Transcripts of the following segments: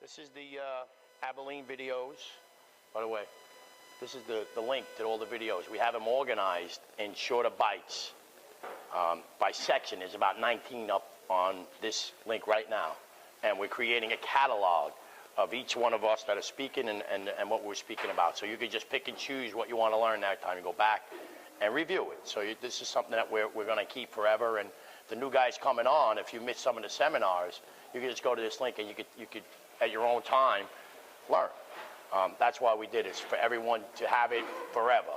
This is the Abilene videos. By the way, this is the link to all the videos. We have them organized in shorter bites. By section, there's about 19 up on this link right now. And we're creating a catalog of each one of us that are speaking and what we're speaking about. So you can just pick and choose what you want to learn that time and go back and review it. So this is something that we're going to keep forever. And the new guys coming on, if you missed some of the seminars, you can just go to this link and you could at your own time learn. That's why we did it, for everyone to have it forever.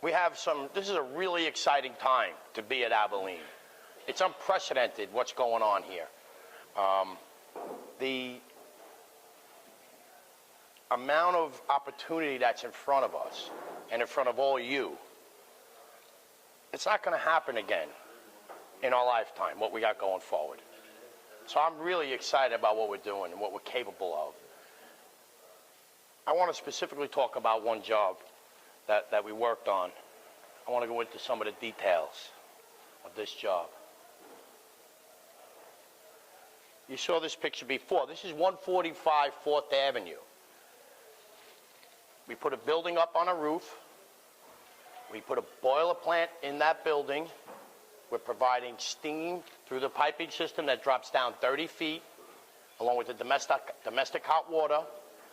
We have this is a really exciting time to be at Abilene. It's unprecedented what's going on here. The amount of opportunity that's in front of us and in front of all you, it's not going to happen again in our lifetime, what we got going forward. So I'm really excited about what we're doing and what we're capable of. I want to specifically talk about one job that we worked on. I want to go into some of the details of this job. You saw this picture before. This is 145 4th Avenue. We put a building up on a roof. We put a boiler plant in that building. We're providing steam through the piping system that drops down 30 feet, along with the domestic hot water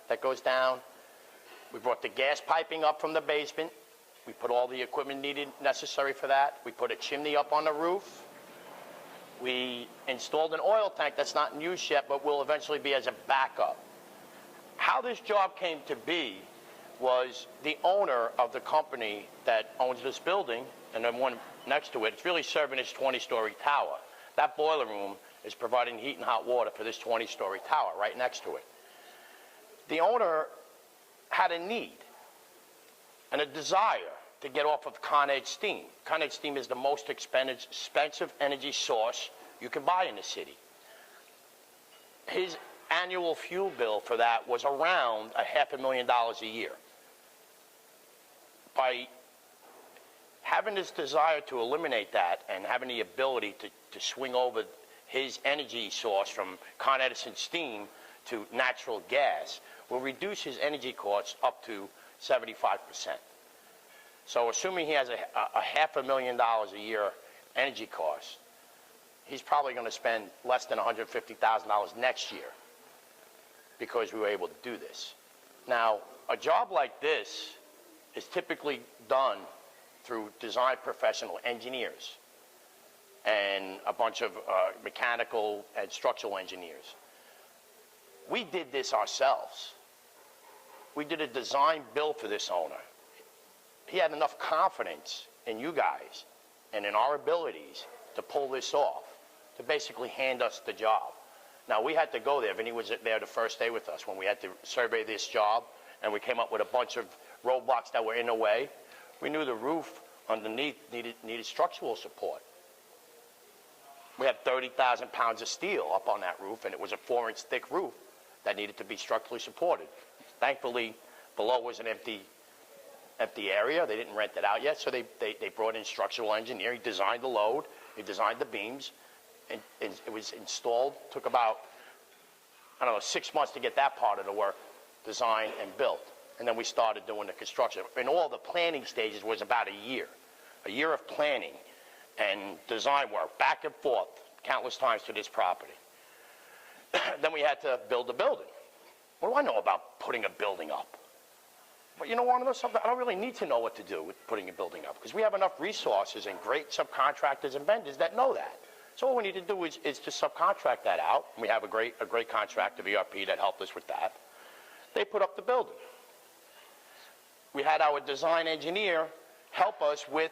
that goes down. We brought the gas piping up from the basement. We put all the equipment necessary for that. We put a chimney up on the roof. We installed an oil tank that's not in use yet, but will eventually be as a backup. How this job came to be was the owner of the company that owns this building, and then one next to it, it's really serving this 20-story tower. That boiler room is providing heat and hot water for this 20-story tower right next to it. The owner had a need and a desire to get off of Con Ed steam. Con Ed steam is the most expensive energy source you can buy in the city. His annual fuel bill for that was around $500,000 a year. By having this desire to eliminate that and having the ability to swing over his energy source from Con Edison steam to natural gas will reduce his energy costs up to 75%. So assuming he has a $500,000 a year energy cost, he's probably going to spend less than $150,000 next year because we were able to do this. Now, a job like this is typically done through design professional engineers and a bunch of mechanical and structural engineers. We did this ourselves. We did a design build for this owner. He had enough confidence in you guys and in our abilities to pull this off, to basically hand us the job. Now, we had to go there. Vinny was there the first day with us when we had to survey this job, and we came up with a bunch of roadblocks that were in the way. We knew the roof underneath needed structural support. We had 30,000 pounds of steel up on that roof, and it was a 4-inch thick roof that needed to be structurally supported. Thankfully, below was an empty area. They didn't rent it out yet, so they brought in structural engineer. He designed the load. He designed the beams. And it was installed. Took about, 6 months to get that part of the work designed and built. And then we started doing the construction. And all the planning stages was about a year of planning and design work, back and forth, countless times to this property. Then we had to build the building. What do I know about putting a building up? But you know, want to know something? I don't really need to know what to do with putting a building up because we have enough resources and great subcontractors and vendors that know that. So all we need to do is to subcontract that out. We have a great contractor, VRP, that helped us with that. They put up the building. We had our design engineer help us with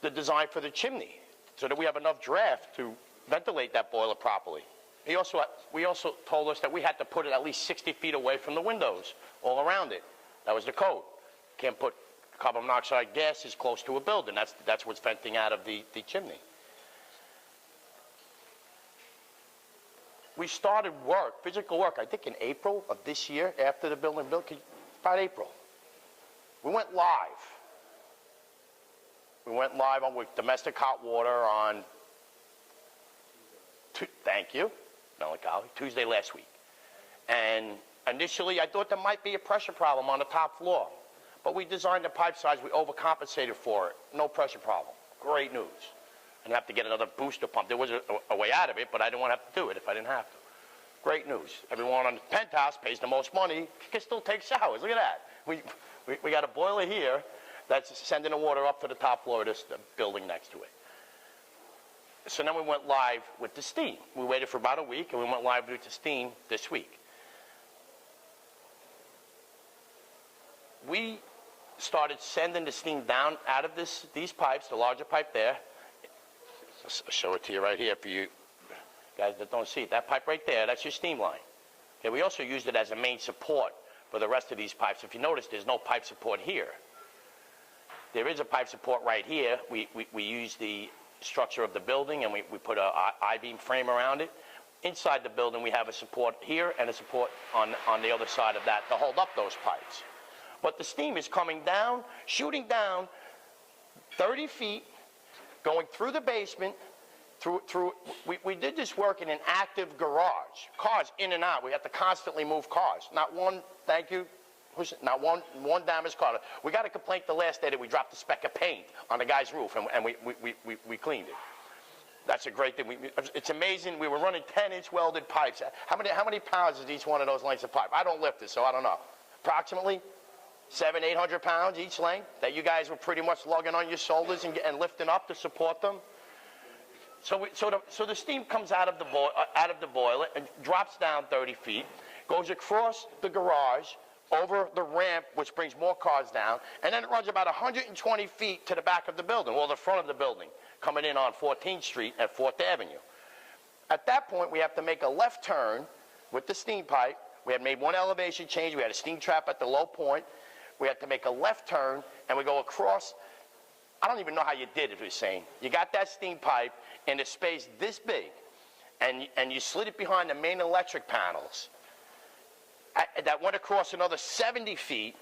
the design for the chimney so that we have enough draft to ventilate that boiler properly. We also told us that we had to put it at least 60 feet away from the windows, all around it. That was the code. Can't put carbon monoxide gases close to a building. That's what's venting out of the chimney. We started physical work, I think in April of this year, after the building built, about April. We went live. We went live with domestic hot water on, thank you, Melancholy, Tuesday last week. And initially, I thought there might be a pressure problem on the top floor. But we designed the pipe size, we overcompensated for it. No pressure problem. Great news. I didn't have to get another booster pump. There was a way out of it, but I didn't want to have to do it if I didn't have to. Great news. Everyone on the penthouse pays the most money, can still take showers. Look at that. We got a boiler here that's sending the water up to the top floor of this building next to it. So then we went live with the steam. We waited for about a week, and we went live with the steam this week. We started sending the steam down out of these pipes, the larger pipe there. I'll show it to you right here for you guys that don't see it. That pipe right there, that's your steam line. Okay, we also used it as a main support for the rest of these pipes. If you notice, there's no pipe support here. There is a pipe support right here. We use the structure of the building, and we put a I-beam frame around it. Inside the building, we have a support here and a support on the other side of that to hold up those pipes. But the steam is coming down, shooting down 30 feet, going through the basement, we did this work in an active garage. Cars in and out. We have to constantly move cars. Not one, thank you, not one damaged car. We got a complaint the last day that we dropped a speck of paint on the guy's roof, and we cleaned it. That's a great thing. It's amazing. We were running 10-inch welded pipes. How many pounds is each one of those lengths of pipe? I don't lift it, so I don't know. Approximately 700, 800 pounds each length that you guys were pretty much lugging on your shoulders and lifting up to support them. So the steam comes out of the boiler and drops down 30 feet, goes across the garage, over the ramp, which brings more cars down, and then it runs about 120 feet to the back of the building, or the front of the building, coming in on 14th Street at 4th Avenue. At that point, we have to make a left turn with the steam pipe. We had made one elevation change. We had a steam trap at the low point. We had to make a left turn, and we go across. I don't even know how you did it, Hussein. You got that steam pipe in a space this big, and you slid it behind the main electric panels. That went across another 70 feet,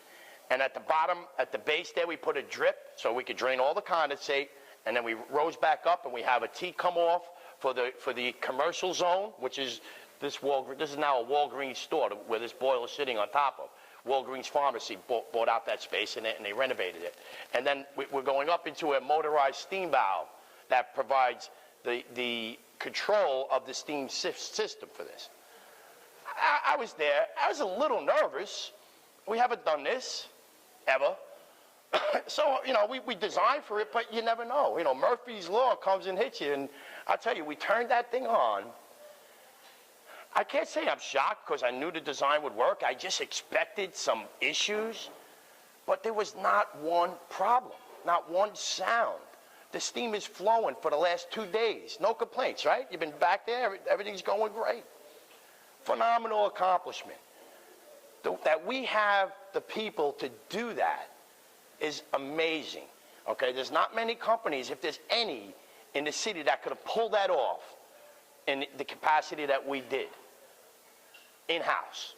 and at the bottom, at the base there, we put a drip so we could drain all the condensate, and then we rose back up, and we have a T come off for the commercial zone, which is this is now a Walgreens store where this boiler is sitting on top of. Walgreens Pharmacy bought out that space, and they renovated it. And then we're going up into a motorized steam valve that provides the control of the steam system for this. I was there. I was a little nervous. We haven't done this ever. So, we designed for it, but you never know. Murphy's Law comes and hits you. And I'll tell you, we turned that thing on. I can't say I'm shocked because I knew the design would work. I just expected some issues. But there was not one problem, not one sound. The steam is flowing for the last 2 days. No complaints, right? You've been back there. Everything's going great. Phenomenal accomplishment. That we have the people to do that is amazing. Okay, there's not many companies, if there's any, in the city that could have pulled that off in the capacity that we did. In-house,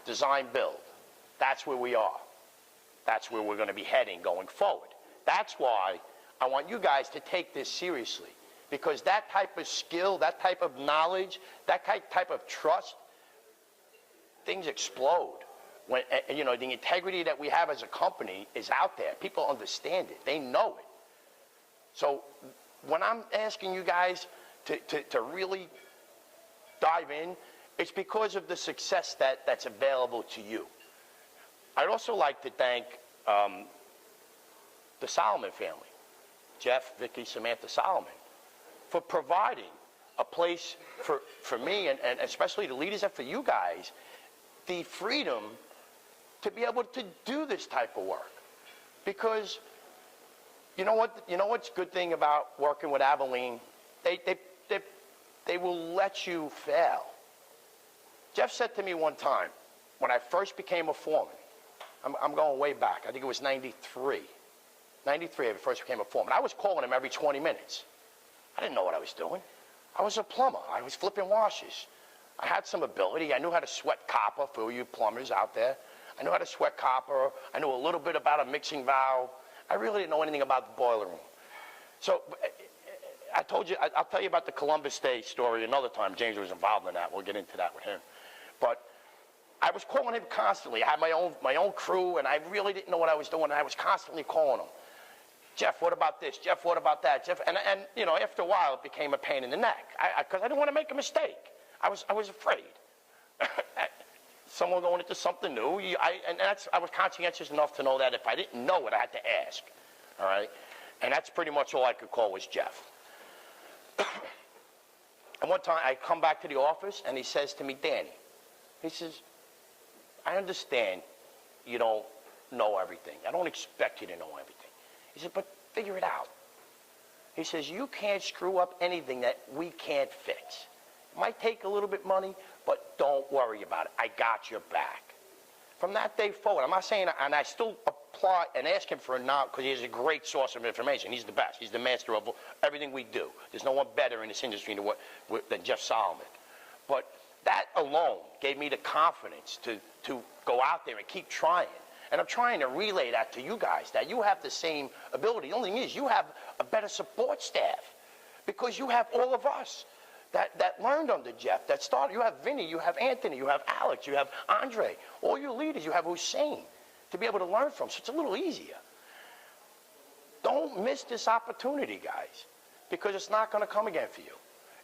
design, build. That's where we are. That's where we're going to be heading going forward. That's why I want you guys to take this seriously. Because that type of skill, that type of knowledge, that type of trust, things explode. When, the integrity that we have as a company is out there. People understand it. They know it. So when I'm asking you guys to really dive in, it's because of the success that's available to you. I'd also like to thank the Solomon family, Jeff, Vicki, Samantha Solomon, for providing a place for me and especially the leaders and for you guys, the freedom to be able to do this type of work. Because you know what's a good thing about working with Abilene? They will let you fail. Jeff said to me one time, when I first became a foreman, I'm going way back, I think it was 93. 93, I first became a foreman. I was calling him every 20 minutes. I didn't know what I was doing. I was a plumber. I was flipping washers. I had some ability. I knew how to sweat copper for you plumbers out there. I knew how to sweat copper. I knew a little bit about a mixing valve. I really didn't know anything about the boiler room. So I told you, I'll tell you about the Columbus Day story another time. James was involved in that. We'll get into that with him. But I was calling him constantly. I had my own crew, and I really didn't know what I was doing. And I was constantly calling him. Jeff, what about this? Jeff, what about that? Jeff, and you know, after a while, it became a pain in the neck because I didn't want to make a mistake. I was afraid. Someone going into something new. I was conscientious enough to know that if I didn't know it, I had to ask. All right, and that's pretty much all I could call was Jeff. And one time, I come back to the office, and he says to me, Danny, he says, I understand you don't know everything. I don't expect you to know everything. He said, but figure it out. He says, you can't screw up anything that we can't fix. It might take a little bit of money, but don't worry about it. I got your back. From that day forward, I'm not saying, and I still apply and ask him for a knowledge, because he's a great source of information. He's the best. He's the master of everything we do. There's no one better in this industry than Jeff Solomon. But that alone gave me the confidence to go out there and keep trying. And I'm trying to relay that to you guys, that you have the same ability. The only thing is you have a better support staff because you have all of us that learned under Jeff, that started. You have Vinny, you have Anthony, you have Alex, you have Andre. All your leaders, you have Hussein to be able to learn from. So it's a little easier. Don't miss this opportunity, guys, because it's not going to come again for you.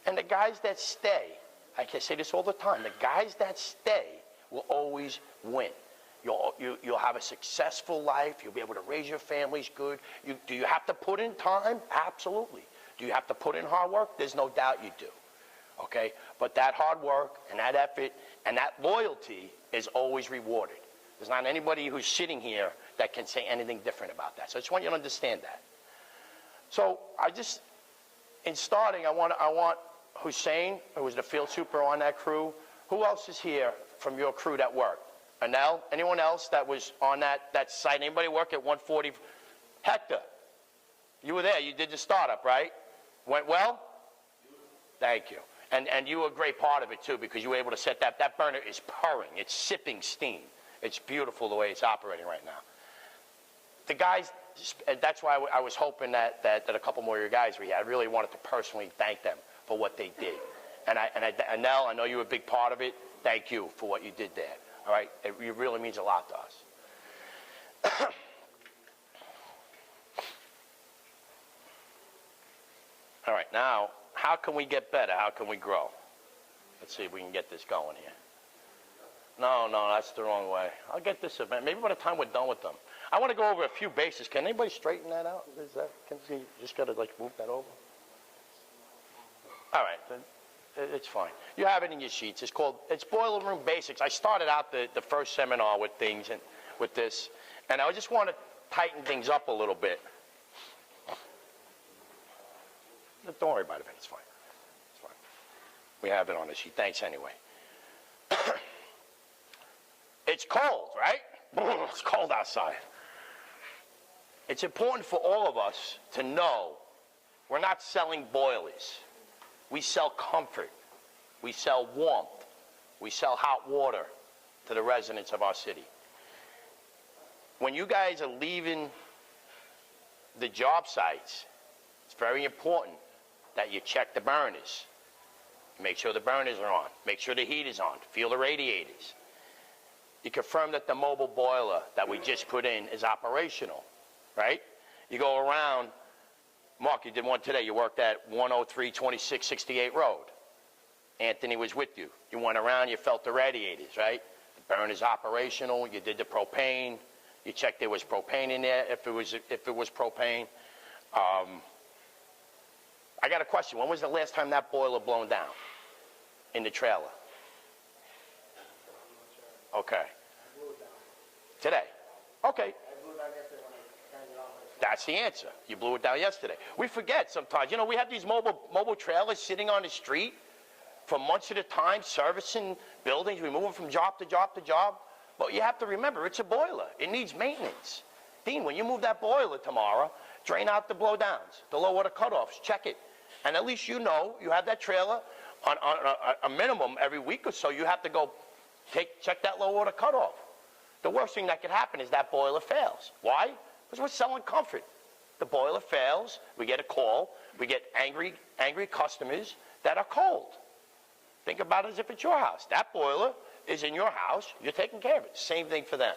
And the guys that stay, I can say this all the time, the guys that stay will always win. You'll have a successful life. You'll be able to raise your families good. Do you have to put in time? Absolutely. Do you have to put in hard work? There's no doubt you do. Okay? But that hard work and that effort and that loyalty is always rewarded. There's not anybody who's sitting here that can say anything different about that. So I just want you to understand that. So in starting, I want Hussein, who was the field super on that crew. Who else is here from your crew that worked? Anel, anyone else that was on that site? Anybody work at 140? Hector, you were there. You did the startup, right? Went well? Thank you. And you were a great part of it, too, because you were able to set that. That burner is purring. It's sipping steam. It's beautiful the way it's operating right now. The guys, that's why I was hoping that a couple more of your guys were here. I really wanted to personally thank them for what they did. And Anel, I know you were a big part of it. Thank you for what you did there. All right? It really means a lot to us. All right, now, how can we get better? How can we grow? Let's see if we can get this going here. No, that's the wrong way. I'll get this event. Maybe by the time we're done with them. I want to go over a few bases. Can anybody straighten that out? Can you just got to, move that over? All right, then. It's fine. You have it in your sheets. It's Boiler Room Basics. I started out the first seminar with things and with this, and I just want to tighten things up a little bit. Don't worry about it, it's fine. It's fine. We have it on the sheet. Thanks anyway. It's cold, right? It's cold outside. It's important for all of us to know we're not selling boilers. We sell comfort. We sell warmth. We sell hot water to the residents of our city. When you guys are leaving the job sites, it's very important that you check the burners. Make sure the burners are on. Make sure the heat is on. Feel the radiators. You confirm that the mobile boiler that we just put in is operational, right? You go around. Mark, you did one today. You worked at 103 2668 Road. Anthony was with you. You went around, you felt the radiators, right? The burner's operational. You did the propane. You checked there was propane in there, if it was propane. I got a question. When was the last time that boiler blown down in the trailer? Okay. Today. Okay. That's the answer. You blew it down yesterday. We forget sometimes. You know, we have these mobile trailers sitting on the street for months at a time, servicing buildings. We move them from job to job to job. But you have to remember, it's a boiler. It needs maintenance. Dean, when you move that boiler tomorrow, drain out the blowdowns, the low water cutoffs, check it. And at least you know you have that trailer on a minimum every week or so. You have to go check that low water cutoff. The worst thing that could happen is that boiler fails. Why? Because we're selling comfort. the boiler fails, we get a call, we get angry customers that are cold. Think about it as if it's your house. That boiler is in your house, you're taking care of it. Same thing for them.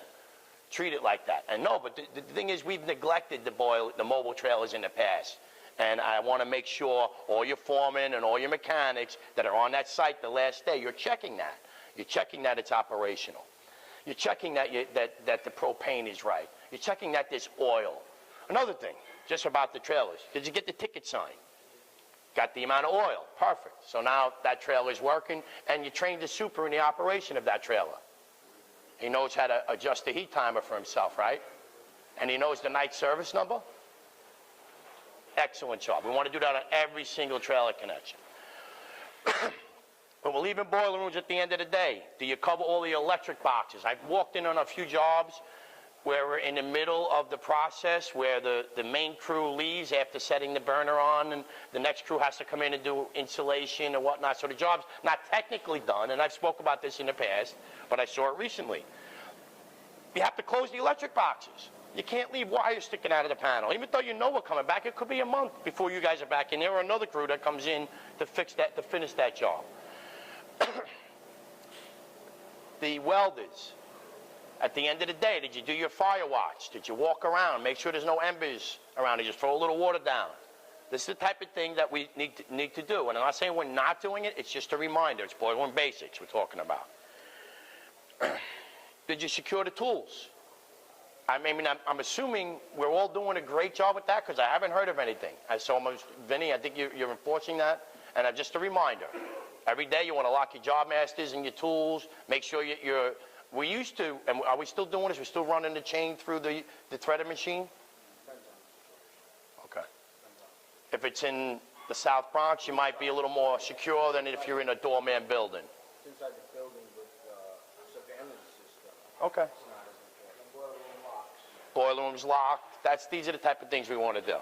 Treat it like that. And no, but the thing is, we've neglected the mobile trailers in the past. And I want to make sure all your foremen and all your mechanics that are on that site the last day, you're checking that. You're checking that it's operational. You're checking that the propane is right. You're checking that there's oil. Another thing, just about the trailers. Did you get the ticket sign? Got the amount of oil. Perfect. So now that trailer is working, and you trained the super in the operation of that trailer. He knows how to adjust the heat timer for himself, right? And he knows the night service number. Excellent job. We want to do that on every single trailer connection. When we're leaving boiler rooms at the end of the day, do you cover all the electric boxes? I've walked in on a few jobs where we're in the middle of the process, where the main crew leaves after setting the burner on, and the next crew has to come in and do insulation and whatnot. So the job's not technically done, and I've spoke about this in the past, but I saw it recently. You have to close the electric boxes. You can't leave wires sticking out of the panel. Even though you know we're coming back, it could be a month before you guys are back in there, or another crew that comes in to fix that, to finish that job. The welders, at the end of the day, did you do your fire watch? Did you walk around, make sure there's no embers around? You just throw a little water down. This is the type of thing that we need to do. And I'm not saying we're not doing it. It's just a reminder. It's boiler room basics we're talking about. Did you secure the tools? I mean, I'm assuming we're all doing a great job with that, because I haven't heard of anything. So, Vinny, I think you're enforcing that. And just a reminder, every day you want to lock your job masters and your tools. Make sure we used to, and are we still doing this? We're still running the chain through the threader machine? Okay. If it's in the South Bronx, you might be a little more secure than if you're in a doorman building. It's inside the building with surveillance system. Okay. Boiler room's locked. These are the type of things we want to do.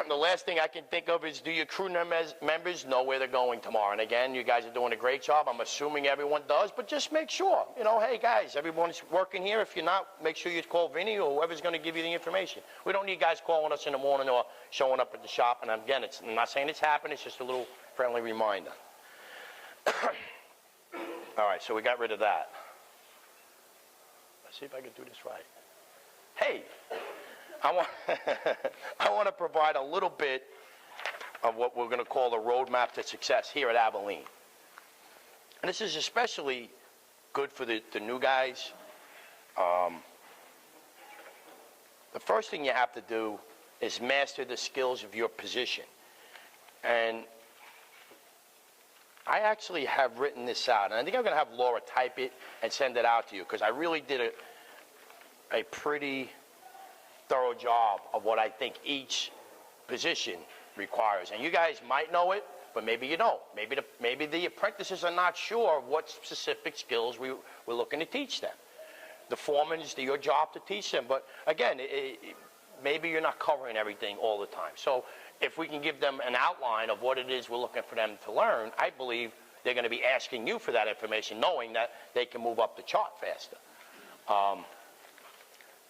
The last thing I can think of is, do your crew members know where they're going tomorrow? And again, you guys are doing a great job. I'm assuming everyone does, but just make sure. You know, hey guys, everyone's working here. If you're not, make sure you call Vinny or whoever's going to give you the information. We don't need guys calling us in the morning or showing up at the shop. And again, I'm not saying it's happened. It's just a little friendly reminder. All right, so we got rid of that. Let's see if I can do this right. Hey, I want to provide a little bit of what we're going to call the roadmap to success here at Abilene. And this is especially good for the new guys. The first thing you have to do is master the skills of your position. And I actually have written this out, and I think I'm going to have Laura type it and send it out to you, because I really did a pretty thorough job of what I think each position requires. And you guys might know it, but maybe you don't. Maybe the apprentices are not sure what specific skills we're looking to teach them. The foreman, it's your job to teach them. But again, maybe you're not covering everything all the time. So if we can give them an outline of what it is we're looking for them to learn, I believe they're going to be asking you for that information, knowing that they can move up the chart faster.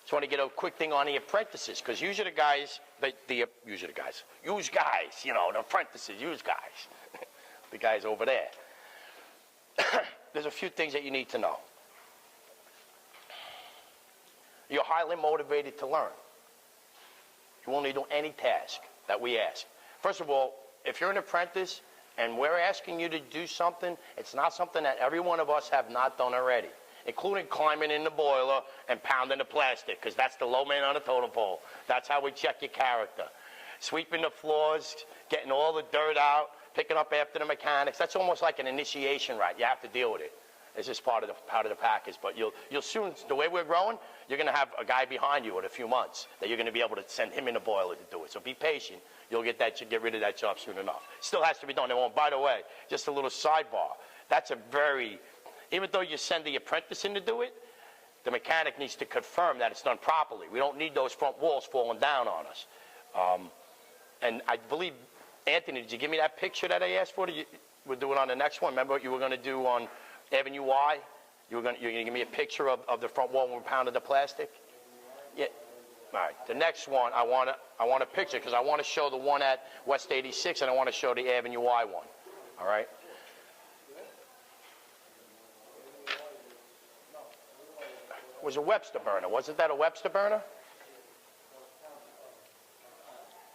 Just want to get a quick thing on the apprentices, because usually the guys, use guys, you know, the apprentices, use guys. The guys over there. There's a few things that you need to know. You're highly motivated to learn. You won't need to do any task that we ask. First of all, if you're an apprentice and we're asking you to do something, it's not something that every one of us have not done already, including climbing in the boiler and pounding the plastic, because that's the low man on the totem pole. That's how we check your character. Sweeping the floors, getting all the dirt out, picking up after the mechanics. That's almost like an initiation rite. You have to deal with it. It's just part of the package. But you'll soon, the way we're growing, you're going to have a guy behind you in a few months that you're going to be able to send him in the boiler to do it. So be patient. You'll get rid of that job soon enough. Still has to be done. By the way, just a little sidebar. That's a very, even though you send the apprentice in to do it, the mechanic needs to confirm that it's done properly. We don't need those front walls falling down on us. And I believe, Anthony, did you give me that picture that I asked for? We'll do it on the next one. Remember what you were going to do on Avenue Y? You're going to give me a picture of the front wall when we pounded the plastic? Yeah. All right, the next one, I want a picture because I want to show the one at West 86 and I want to show the Avenue Y one. All right? It was a Webster burner. Wasn't that a Webster burner?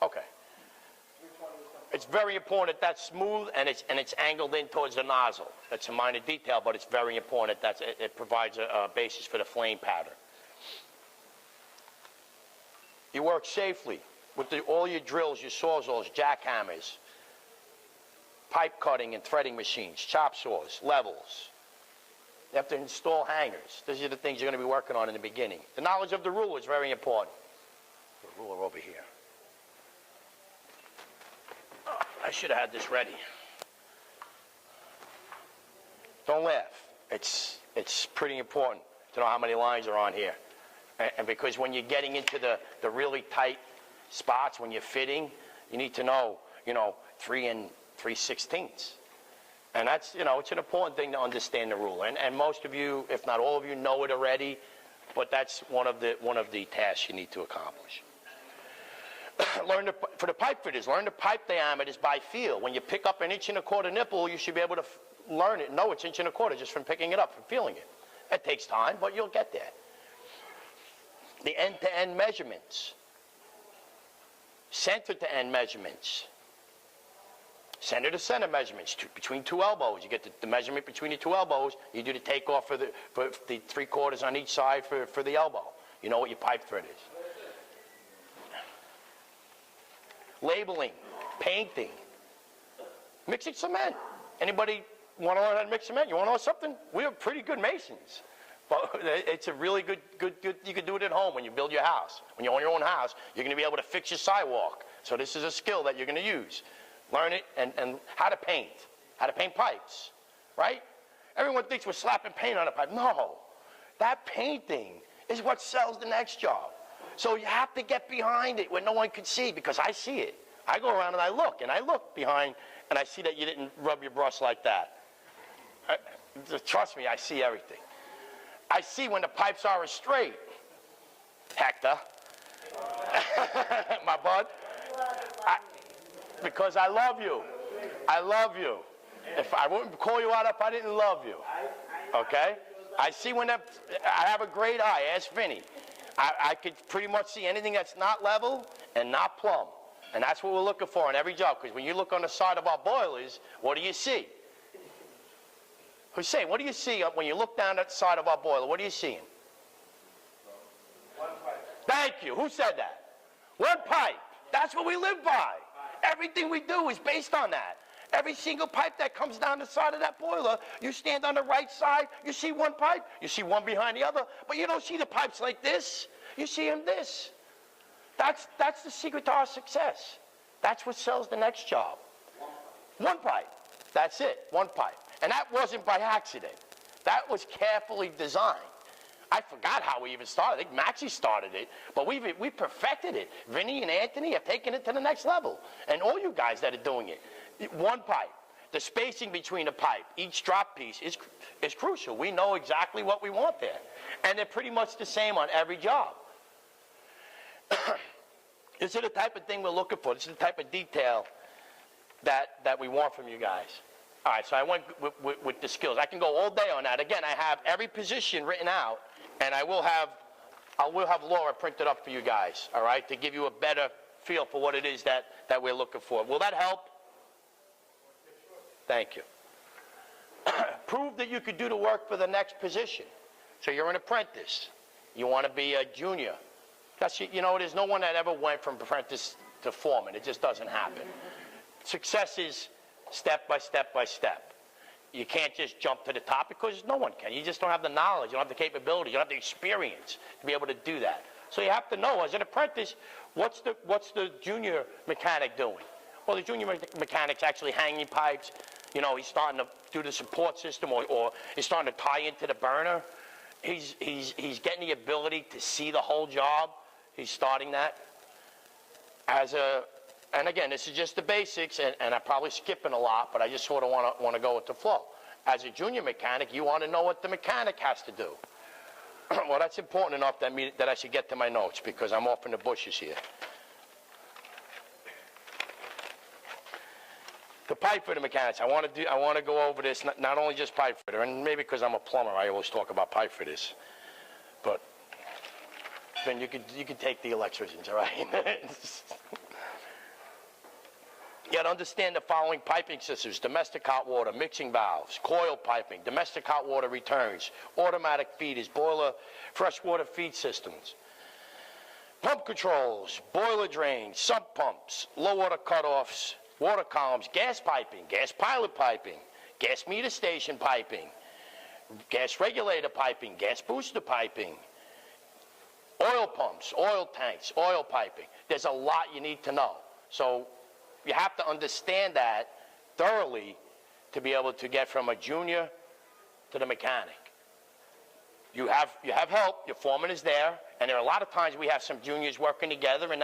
Okay. It's very important that that's smooth and it's angled in towards the nozzle. That's a minor detail, but it's very important that it provides a basis for the flame pattern. You work safely with all your drills, your sawzalls, jackhammers, pipe cutting and threading machines, chop saws, levels. You have to install hangers. These are the things you're going to be working on in the beginning. The knowledge of the ruler is very important. The ruler over here. Oh, I should have had this ready. Don't laugh. It's pretty important to know how many lines are on here. And because when you're getting into the really tight spots, when you're fitting, you need to know, 3 3/16. And that's, it's an important thing to understand the rule. And most of you, if not all of you, know it already, but that's one of the tasks you need to accomplish. For the pipe fitters, learn the pipe diameters by feel. When you pick up an 1 1/4 nipple, you should be able to learn it, know it's 1 1/4 just from picking it up, from feeling it. It takes time, but you'll get there. The end-to-end measurements, center-to-end measurements, center-to-center measurements, between 2 elbows. You get the measurement between the 2 elbows. You do the takeoff for the 3/4 on each side for the elbow. You know what your pipe thread is. Labeling, painting, mixing cement. Anybody want to learn how to mix cement? You want to know something? We're pretty good masons. But it's a really good, you can do it at home when you build your house. When you own your own house, you're going to be able to fix your sidewalk. So this is a skill that you're going to use. Learn it and how to paint pipes, right? Everyone thinks we're slapping paint on a pipe. No, that painting is what sells the next job. So you have to get behind it when no one can see, because I see it. I go around and I look behind and I see that you didn't rub your brush like that. Trust me, I see everything. I see when the pipes are straight. Hector. My bud. Because I love you. I love you. If I wouldn't call you out if I didn't love you. Okay? I see when I have a great eye. Ask Vinny. I could pretty much see anything that's not level and not plumb. And that's what we're looking for in every job. Because when you look on the side of our boilers, what do you see? Hussein, what do you see when you look down at the side of our boiler? What are you seeing? One pipe. Thank you. Who said that? One pipe. That's what we live by. Everything we do is based on that. Every single pipe that comes down the side of that boiler, you stand on the right side, you see one pipe, you see one behind the other, but you don't see the pipes like this. You see them this. That's the secret to our success. That's what sells the next job. One pipe. That's it. One pipe. And that wasn't by accident. That was carefully designed. I forgot how we even started. I think Maxie started it, but we perfected it. Vinny and Anthony have taken it to the next level. And all you guys that are doing it. One pipe. The spacing between a pipe, each drop piece is crucial. We know exactly what we want there. And they're pretty much the same on every job. This is the type of thing we're looking for. This is the type of detail that we want from you guys. All right, so I went with the skills. I can go all day on that. Again, I have every position written out, and I will have Laura printed up for you guys, all right, to give you a better feel for what it is that we're looking for. Will that help? Thank you. Prove that you could do the work for the next position. So you're an apprentice. You want to be a junior. That's, there's no one that ever went from apprentice to foreman. It just doesn't happen. Success is step by step by step. You can't just jump to the top because no one can. You just don't have the knowledge. You don't have the capability. You don't have the experience to be able to do that. So you have to know, as an apprentice, what's the junior mechanic doing? Well, the junior mechanic's actually hanging pipes. He's starting to do the support system, or he's starting to tie into the burner. He's getting the ability to see the whole job. He's starting that. And again, this is just the basics, and I'm probably skipping a lot, but I just sort of want to go with the flow. As a junior mechanic, you want to know what the mechanic has to do. Well, that's important enough that I should get to my notes because I'm off in the bushes here. The pipe fitter mechanics. I want to go over this. Not only just pipe fitter, and maybe because I'm a plumber, I always talk about pipe fitters. But then you could take the electricians, all right? You got to understand the following piping systems: domestic hot water, mixing valves, coil piping, domestic hot water returns, automatic feeders, boiler, freshwater feed systems, pump controls, boiler drains, sump pumps, low water cutoffs, water columns, gas piping, gas pilot piping, gas meter station piping, gas regulator piping, gas booster piping, oil pumps, oil tanks, oil piping. There's a lot you need to know. So you have to understand that thoroughly to be able to get from a junior to the mechanic. You have help. Your foreman is there, and there are a lot of times we have some juniors working together, and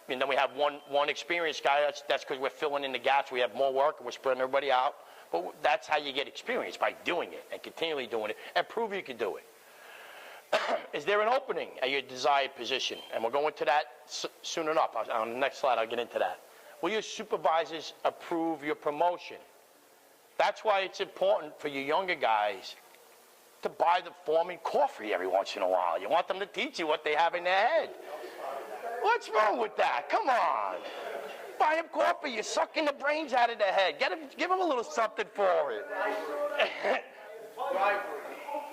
then we have one experienced guy. That's because we're filling in the gaps. We have more work, and we're spreading everybody out. But that's how you get experience, by doing it and continually doing it and prove you can do it. Is there an opening at your desired position? And we'll go into that soon enough. On the next slide, I'll get into that. Will your supervisors approve your promotion? That's why it's important for you younger guys to buy the foreman coffee every once in a while. You want them to teach you what they have in their head. What's wrong with that? Come on. Buy them coffee. You're sucking the brains out of their head. Give them a little something for it.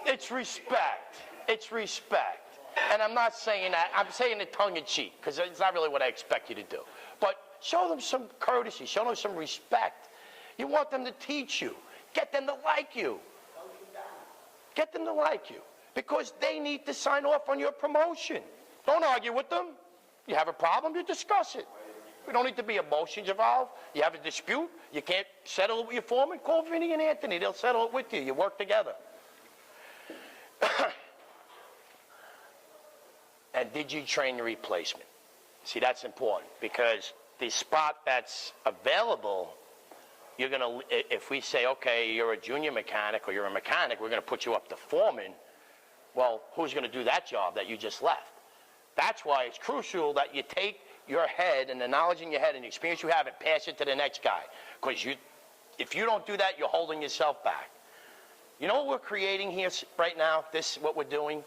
It's respect. It's respect. And I'm not saying that. I'm saying it tongue-in-cheek because it's not really what I expect you to do. But show them some courtesy. Show them some respect. You want them to teach you. Get them to like you. Get them to like you because they need to sign off on your promotion. Don't argue with them. You have a problem, you discuss it. We don't need to be emotions involved. You have a dispute, you can't settle it with your foreman, call Vinny and Anthony. They'll settle it with you. You work together. And did you train the replacement? See, that's important because the spot that's available, you're going to, if we say, okay, you're a junior mechanic or you're a mechanic, we're going to put you up to foreman. Well, who's going to do that job that you just left? That's why it's crucial that you take your head and the knowledge in your head and the experience you have and pass it to the next guy. Because if you don't do that, you're holding yourself back. You know what we're creating here right now, what we're doing?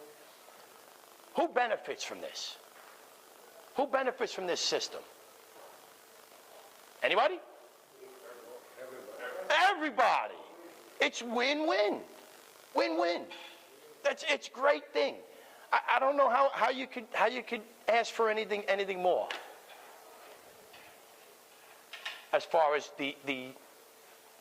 Who benefits from this? Who benefits from this system? Anybody? Everybody. It's win-win. Win-win. It's a great thing. I don't know how you could ask for anything more as far as the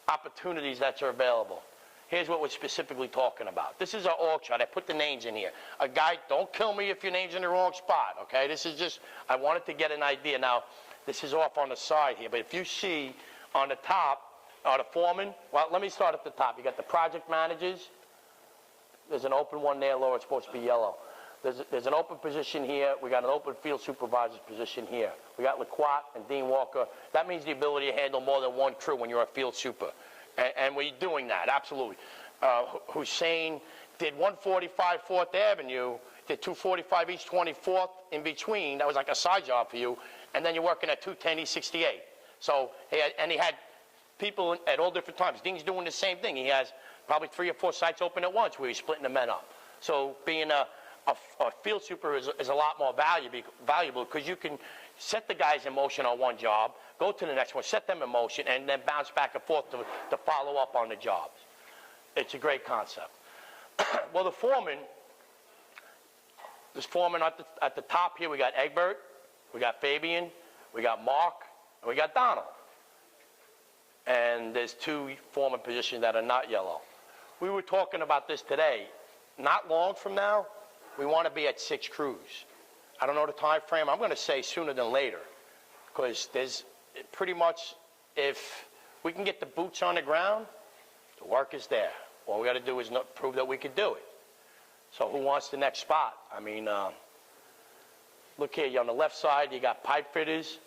opportunities that are available. Here's what we're specifically talking about. This is our org chart. I put the names in here. A guy, don't kill me if your name's in the wrong spot, okay? This is just, I wanted to get an idea. Now, this is off on the side here, but if you see on the top are the foreman. Well, let me start at the top. You got the project managers. There's an open one there, Laura. It's supposed to be yellow. There's an open position here. We got an open field supervisor's position here. We got LaQuat and Dean Walker. That means the ability to handle more than one crew when you're a field super. And we're doing that, absolutely. Hussein did 145 4th Avenue, did 245 East 24th in between. That was like a side job for you. And then you're working at 210 East 68. So, he had people at all different times. Dean's doing the same thing. He has probably 3 or 4 sites open at once where he's splitting the men up. So being a field super is a lot more valuable because you can set the guys in motion on one job, go to the next one, set them in motion, and then bounce back and forth to follow up on the jobs. It's a great concept. Well, the foreman, this foreman at the top here, we got Egbert, we got Fabian, we got Mark, and we got Donald. And there's 2 foreman positions that are not yellow. We were talking about this today. Not long from now, we want to be at 6 crews. I don't know the time frame. I'm going to say sooner than later because there's pretty much, if we can get the boots on the ground, the work is there. All we got to do is prove that we can do it. So who wants the next spot? I mean, look here. On the left side, you got pipe fitters,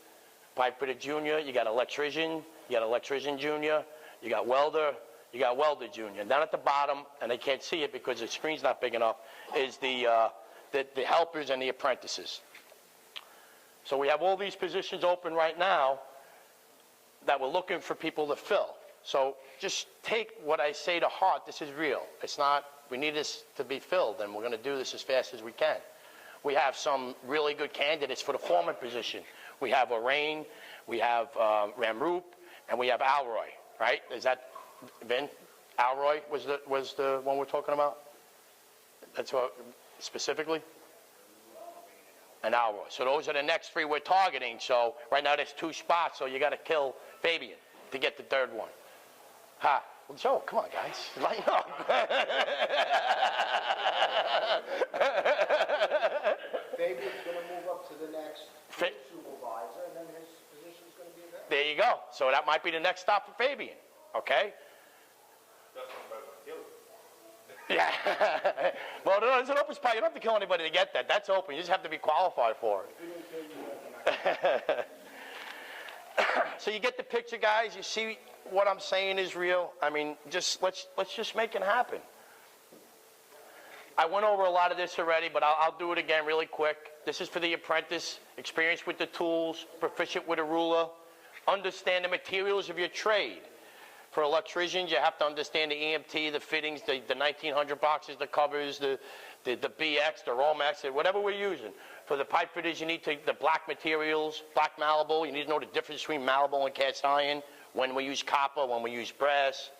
pipe fitter junior. You got electrician. You got electrician junior. You got welder. you got welder junior. And down at the bottom, and they can't see it because the screen's not big enough, is the helpers and the apprentices. So we have all these positions open right now that we're looking for people to fill. So just take what I say to heart. This is real. It's not, we need this to be filled, and we're going to do this as fast as we can. We have some really good candidates for the foreman position. We have Lorraine, we have Ramroop, and we have Alroy, right? Is that, Vin? Alroy was the one we're talking about? That's what, specifically? And Alroy. So those are the next three we're targeting. So right now there's 2 spots, so you got to kill Fabian to get the 3rd one. Ha. Well, Joe, come on, guys. Lighten up. Fabian's going to move up to the next supervisor, and then his position's going to be there. There you go. So that might be the next stop for Fabian, okay? That's not better than killing. Yeah. Well, no, it's an open spot. You don't have to kill anybody to get that. That's open. You just have to be qualified for it. So you get the picture, guys. You see what I'm saying is real. I mean, just let's just make it happen. I went over a lot of this already, but I'll do it again really quick. This is for the apprentice, experienced with the tools, proficient with a ruler, understand the materials of your trade. For electricians, you have to understand the EMT, the fittings, the 1900 boxes, the covers, the BX, the Romex, whatever we're using. For the pipe fitters, you need the black materials, black malleable. You need to know the difference between malleable and cast iron. When we use copper, when we use brass.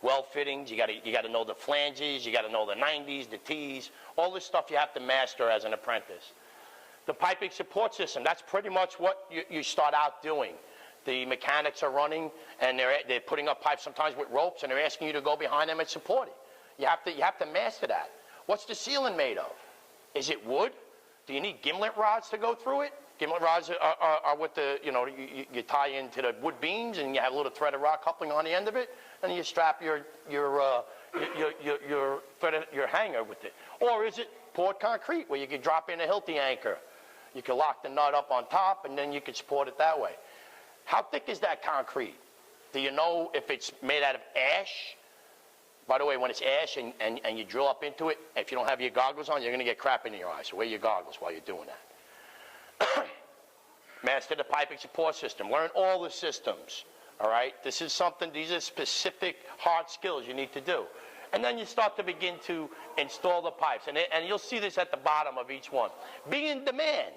Well fittings, you got to know the flanges, you got to know the 90s, the T's. All this stuff you have to master as an apprentice. The piping support system, that's pretty much what you start out doing. The mechanics are running, and they're putting up pipes sometimes with ropes, and they're asking you to go behind them and support it. You have to master that. What's the ceiling made of? Is it wood? Do you need gimlet rods to go through it? Gimlet rods are what you tie into the wood beams, and you have a little threaded rod coupling on the end of it, and you strap your hanger with it. Or is it poured concrete where you can drop in a Hilti anchor? You can lock the nut up on top, and then you can support it that way. How thick is that concrete? Do you know if it's made out of ash? By the way, when it's ash and you drill up into it, if you don't have your goggles on, you're going to get crap in your eyes. So wear your goggles while you're doing that. Master the piping support system. Learn all the systems. All right? This is something, these are specific hard skills you need to do. And then you start to begin to install the pipes. And you'll see this at the bottom of each one. Be in demand.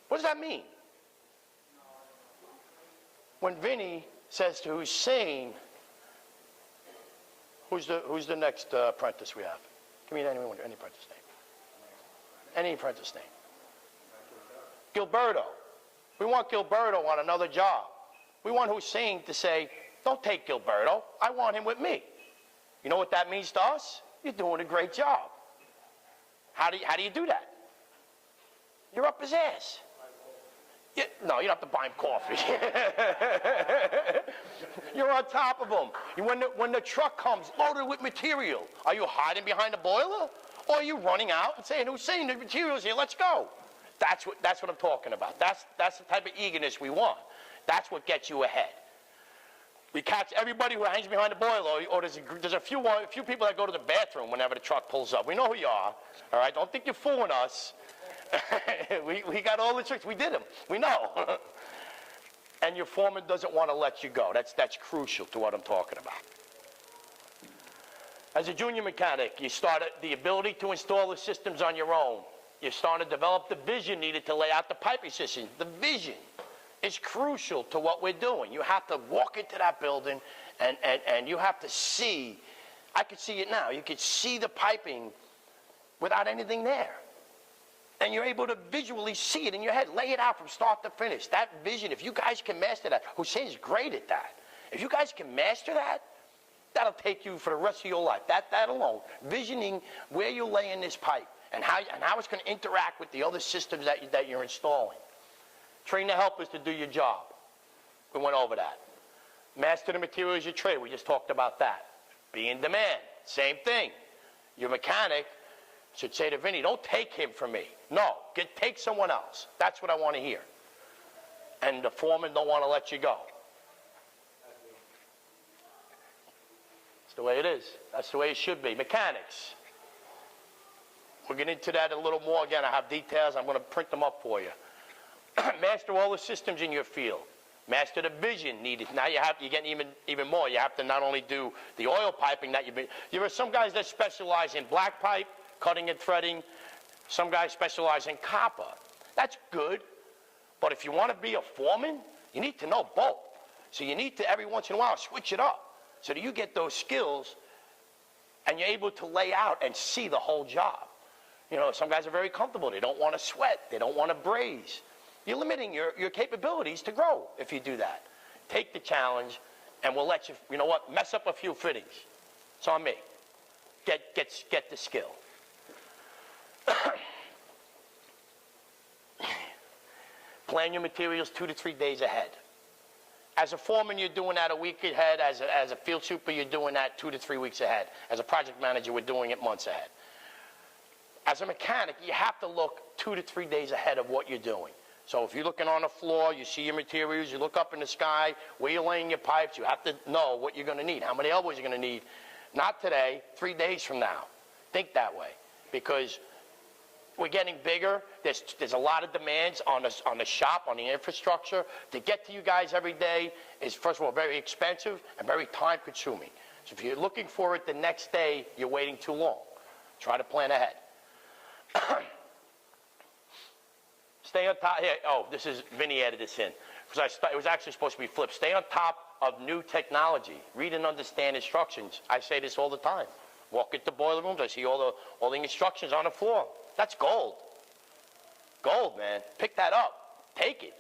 What does that mean? When Vinny says to Hussein, who's the next apprentice we have? Give me any apprentice name. Any apprentice name. Gilberto. We want Gilberto on another job. We want Hussein to say, don't take Gilberto. I want him with me. You know what that means to us? You're doing a great job. How do you do that? You're up his ass. No, you don't have to buy him coffee. You're on top of him. When the truck comes loaded with material, are you hiding behind the boiler? Or are you running out and saying, Hussein, the material's here, let's go? That's what I'm talking about. That's the type of eagerness we want. That's what gets you ahead. We catch everybody who hangs behind the boiler, or there's a few people that go to the bathroom whenever the truck pulls up. We know who you are, all right? Don't think you're fooling us. we got all the tricks. We did them. We know. And your foreman doesn't want to let you go. That's crucial to what I'm talking about. As a junior mechanic, you start the ability to install the systems on your own. You're starting to develop the vision needed to lay out the piping system. The vision is crucial to what we're doing. You have to walk into that building and you have to see. I could see it now. You could see the piping without anything there. And you're able to visually see it in your head. Lay it out from start to finish. That vision, if you guys can master that, Hussein's great at that. If you guys can master that, that'll take you for the rest of your life. That alone, visioning where you're laying this pipe and how it's going to interact with the other systems that you're installing. Train the helpers to do your job. We went over that. Master the materials you trade. We just talked about that. Be in demand. Same thing. Your mechanic should say to Vinny, don't take him from me. No, take someone else. That's what I want to hear. And the foreman don't want to let you go. the way it is. That's the way it should be. Mechanics. We'll get into that a little more. Again, I have details. I'm going to print them up for you. Master all the systems in your field. Master the vision needed. Now you're getting even more. You have to not only do the oil piping that there are some guys that specialize in black pipe, cutting and threading. Some guys specialize in copper. That's good. But if you want to be a foreman, you need to know both. So you need to, every once in a while, switch it up so that you get those skills and you're able to lay out and see the whole job. You know, some guys are very comfortable. They don't want to sweat. They don't want to braze. You're limiting your capabilities to grow if you do that. Take the challenge, and we'll let you, you know what, mess up a few fittings. It's on me. Get the skill. Plan your materials 2 to 3 days ahead. As a foreman, you're doing that a week ahead. As a field super, you're doing that 2 to 3 weeks ahead. As a project manager, we're doing it months ahead. As a mechanic, you have to look 2 to 3 days ahead of what you're doing. So if you're looking on the floor, you see your materials, you look up in the sky, where you're laying your pipes, you have to know what you're going to need, how many elbows you're going to need. Not today, 3 days from now. Think that way, because we're getting bigger. There's a lot of demands on the shop, on the infrastructure. To get to you guys every day is, first of all, very expensive and very time-consuming. So if you're looking for it the next day, you're waiting too long. Try to plan ahead. Stay on top. Here, oh, this is, Vinny added this in. Because it was actually supposed to be flipped. Stay on top of new technology. Read and understand instructions. I say this all the time. Walk into boiler rooms, I see all the instructions on the floor. That's gold. Gold, man. Pick that up. Take it.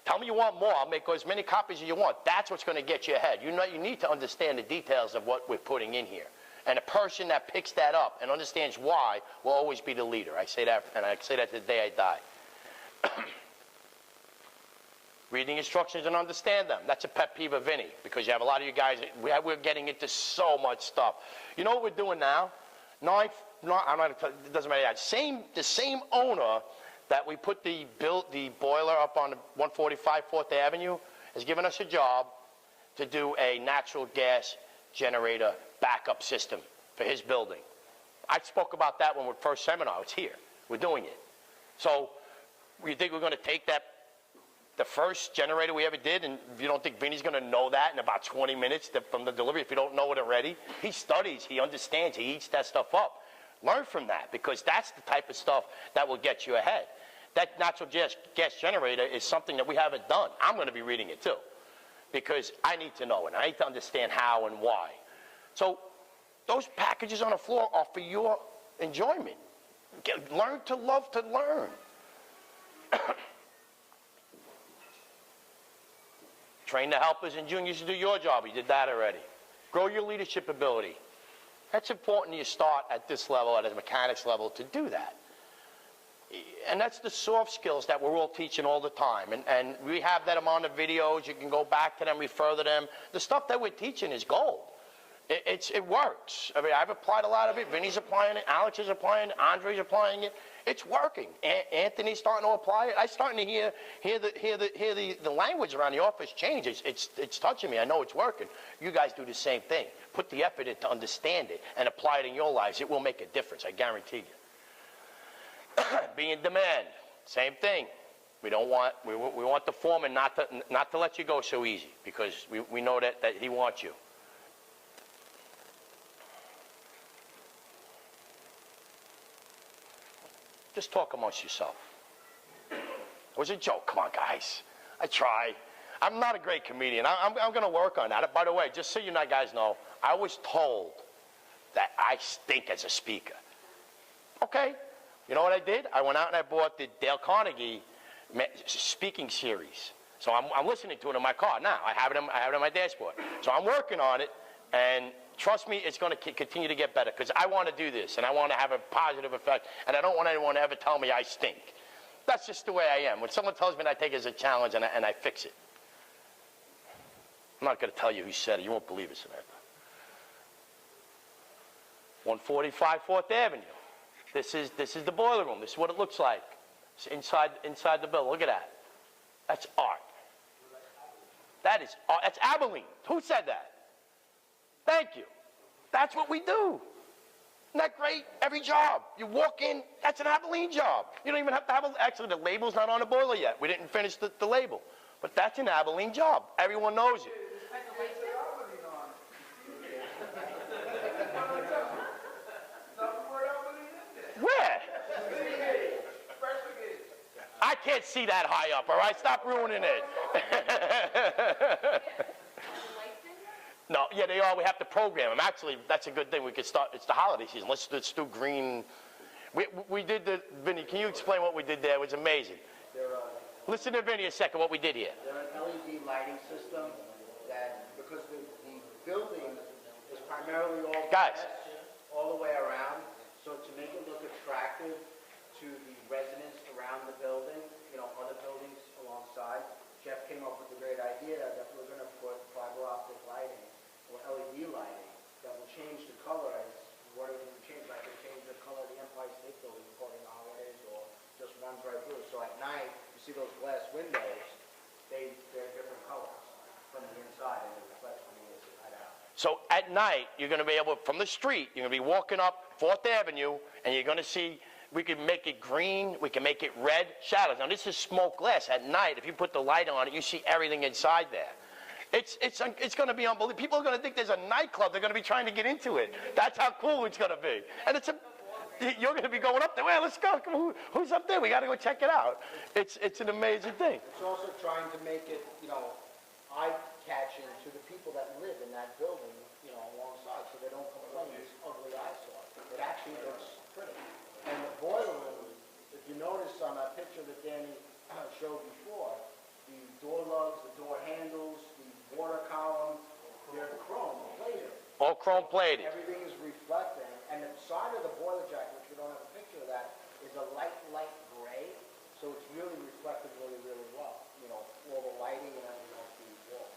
Tell me you want more. I'll make as many copies as you want. That's what's going to get you ahead. You know, you need to understand the details of what we're putting in here. And a person that picks that up and understands why will always be the leader. I say that, and I say that to the day I die. Reading instructions and understand them. That's a pet peeve of Vinny, because you have a lot of you guys, we're getting into so much stuff. You know what we're doing now? I'm not going to tell you, it doesn't matter. The same owner that we put the boiler up on 145 4th Avenue has given us a job to do a natural gas generator backup system for his building. I spoke about that when we first seminar. It's here. We're doing it. So you think we're going to take that, the first generator we ever did, and you don't think Vinny's going to know that in about 20 minutes from the delivery if you don't know it already? He studies, he understands, he eats that stuff up. Learn from that, because that's the type of stuff that will get you ahead. That natural gas generator is something that we haven't done. I'm going to be reading it too, because I need to know, and I need to understand how and why. So those packages on the floor are for your enjoyment. Learn to love to learn. Train the helpers and juniors to do your job. You did that already. Grow your leadership ability. That's important you start at this level, at a mechanics level, to do that. And that's the soft skills that we're all teaching all the time. And we have them on the videos. You can go back to them, refer to them. The stuff that we're teaching is gold. It works. I mean, I've applied a lot of it. Vinny's applying it. Alex is applying it. Andre's applying it. It's working. Anthony's starting to apply it. I'm starting to hear the language around the office change. It's touching me. I know it's working. You guys do the same thing. Put the effort in to understand it and apply it in your lives. It will make a difference. I guarantee you. Be in demand. Same thing. We want the foreman not to let you go so easy, because we know that he wants you. Just talk amongst yourself. It was a joke. Come on, guys. I try. I'm not a great comedian. I'm going to work on that. By the way, just so you guys know, I was told that I stink as a speaker. Okay. You know what I did? I went out and I bought the Dale Carnegie speaking series. So I'm listening to it in my car now. I have it on my dashboard. So I'm working on it, and trust me, it's going to continue to get better, because I want to do this, and I want to have a positive effect, and I don't want anyone to ever tell me I stink. That's just the way I am. When someone tells me that, I take it as a challenge, and I fix it. I'm not going to tell you who said it. You won't believe it, Samantha. 145 4th Avenue. This is the boiler room. This is what it looks like. It's inside the building. Look at that. That's art. That is art. That's Abilene. Who said that? Thank you. That's what we do. Isn't that great? Every job. You walk in, that's an Abilene job. You don't even have to have actually the label's not on the boiler yet. We didn't finish the label. But that's an Abilene job. Everyone knows it. Where? I can't see that high up, all right? Stop ruining it. No, yeah, they are. We have to program them. Actually, that's a good thing. We could start. It's the holiday season. Let's do green. We did the, Vinny, can you explain what we did there? It was amazing. Listen to Vinny a second, what we did here. They're an LED lighting system that, because the building is primarily all Guys. glass all the way around, so to make it look attractive to the residents around the building, other buildings alongside, Jeff came up with a great idea that we're going to put fiber optic lighting or LED lighting that will change the color as whatever you change, like they change the color of the Empire State Building according to holidays or just runs right through. So at night, you see those glass windows, they're different colors from the inside and it reflects from the inside out. So at night, you're going to be able, from the street, you're going to be walking up 4th Avenue, and you're going to see, we can make it green, we can make it red shadows. Now, this is smoked glass. At night, if you put the light on it, you see everything inside there. It's going to be unbelievable. People are going to think there's a nightclub. They're going to be trying to get into it. That's how cool it's going to be. And you're going to be going up there. Well, let's go. Who's up there? We got to go check it out. It's an amazing thing. It's also trying to make it, eye-catching to the people that live in that building, alongside, so they don't complain this ugly eyesore. It actually looks pretty. And the boiler room, if you notice on that picture that Danny showed before, the door lugs, the door handles, the water column, they're chrome plated. All chrome plated. Everything is reflecting, and the side of the boiler jacket, which we don't have a picture of that, is a light gray, so it's really reflected really, really well. All the lighting and everything else being wall.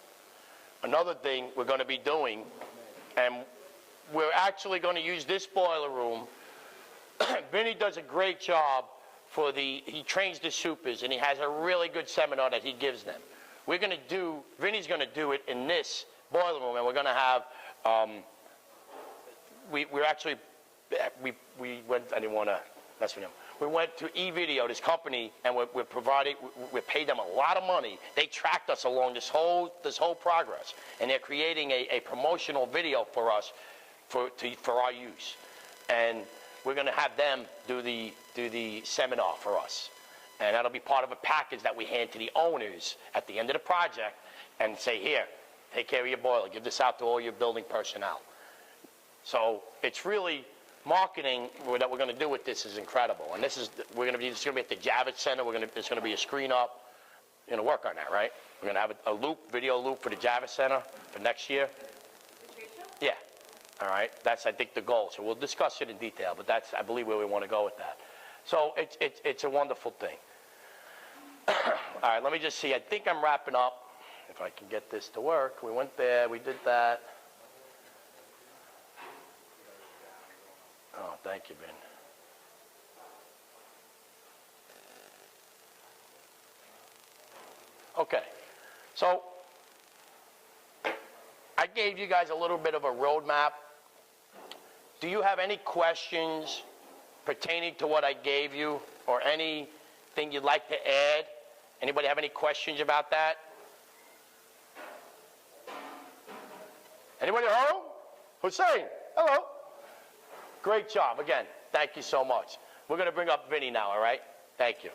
Another thing we're going to be doing, and we're actually going to use this boiler room. Vinny does a great job he trains the supers, and he has a really good seminar that he gives them. Vinny's going to do it in this boiler room, and we're going to have, we went, I didn't want to mess with him. We went to eVideo, this company, and we paid them a lot of money. They tracked us along this whole progress, and they're creating a promotional video for us for our use. And we're going to have them do the seminar for us. And that'll be part of a package that we hand to the owners at the end of the project and say, here, take care of your boiler. Give this out to all your building personnel. So it's really marketing that we're going to do with this is incredible. And it's going to be at the Javits Center. There's going to be a screen up. You're going to work on that, right? We're going to have a video loop for the Javits Center for next year. Yeah. All right, that's, I think, the goal. So we'll discuss it in detail, but that's, I believe, where we want to go with that. So it's a wonderful thing. All right, let me just see. I think I'm wrapping up. If I can get this to work. We went there. We did that. Oh, thank you, Ben. Okay, so I gave you guys a little bit of a roadmap. Do you have any questions pertaining to what I gave you or anything you'd like to add? Anybody have any questions about that? Anybody? Hello? Hussein? Hello? Great job. Again, thank you so much. We're going to bring up Vinny now, all right? Thank you.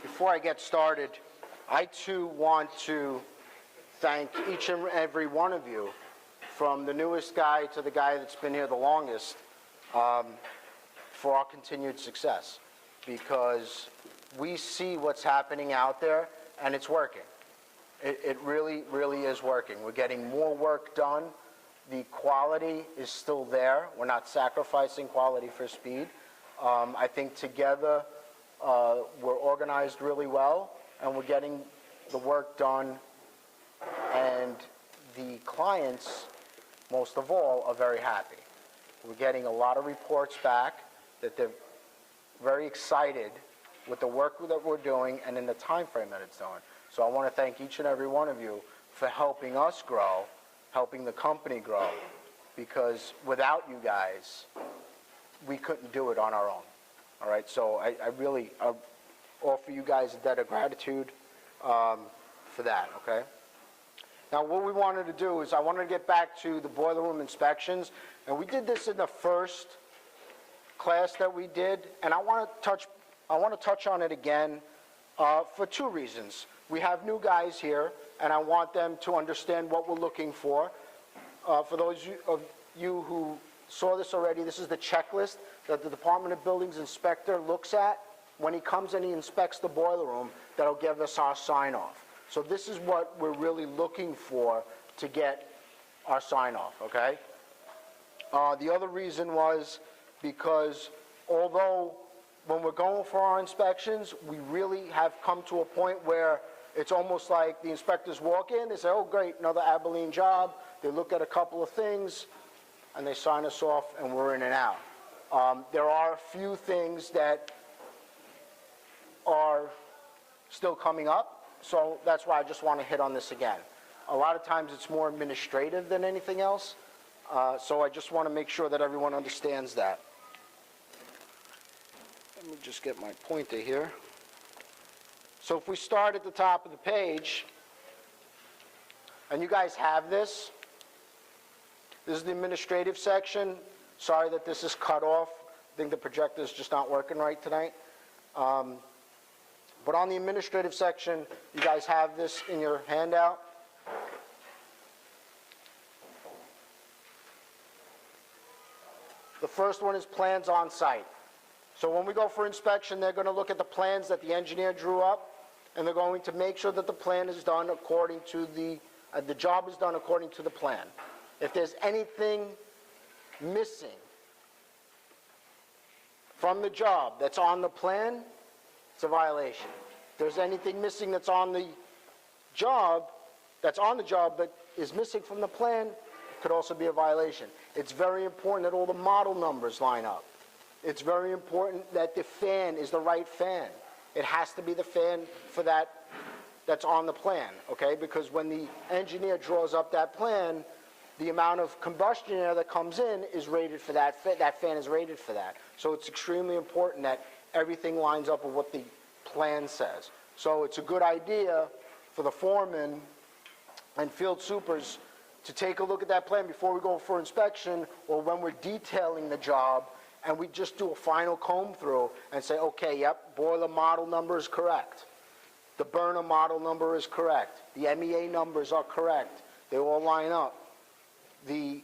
Before I get started, I too want to thank each and every one of you, from the newest guy to the guy that's been here the longest, for our continued success. because we see what's happening out there, and it's working. It really, really is working. We're getting more work done. The quality is still there. We're not sacrificing quality for speed. I think together we're organized really well, and we're getting the work done, and the clients, most of all, are very happy. We're getting a lot of reports back that they're very excited with the work that we're doing and in the time frame that it's doing. So I want to thank each and every one of you for helping us grow, helping the company grow, because without you guys, we couldn't do it on our own. All right, so I really offer you guys a debt of gratitude for that, okay? Now, what we wanted to do is I wanted to get back to the boiler room inspections, and we did this in the first class that we did, and I want to touch on it again for two reasons. We have new guys here, and I want them to understand what we're looking for. For those of you who saw this already, this is the checklist that the Department of Buildings inspector looks at when he comes and he inspects the boiler room. That'll give us our sign-off. So this is what we're really looking for to get our sign-off, okay? The other reason was because although when we're going for our inspections, we really have come to a point where it's almost like the inspectors walk in, they say, oh great, another Abilene job. They look at a couple of things and they sign us off and we're in and out. There are a few things that are still coming up, so that's why I just want to hit on this again. A lot of times it's more administrative than anything else, so I just want to make sure that everyone understands that. Let me just get my pointer here. So if we start at the top of the page, and you guys have this is the administrative section. Sorry that this is cut off. I think the projector is just not working right tonight. But on the administrative section, you guys have this in your handout. The first one is plans on site. So when we go for inspection, they're going to look at the plans that the engineer drew up, and they're going to make sure that the plan is done according to the job is done according to the plan. If there's anything missing from the job that's on the plan, it's a violation. If there's anything missing that's on the job but is missing from the plan, it could also be a violation. It's very important that all the model numbers line up. It's very important that the fan is the right fan. It has to be the fan for that's on the plan, okay? Because when the engineer draws up that plan, the amount of combustion air that comes in is rated for that fan is rated for that. So it's extremely important that everything lines up with what the plan says. So it's a good idea for the foreman and field supers to take a look at that plan before we go for inspection or when we're detailing the job, and we just do a final comb through and say, okay, yep, boiler model number is correct. The burner model number is correct. The MEA numbers are correct. They all line up. The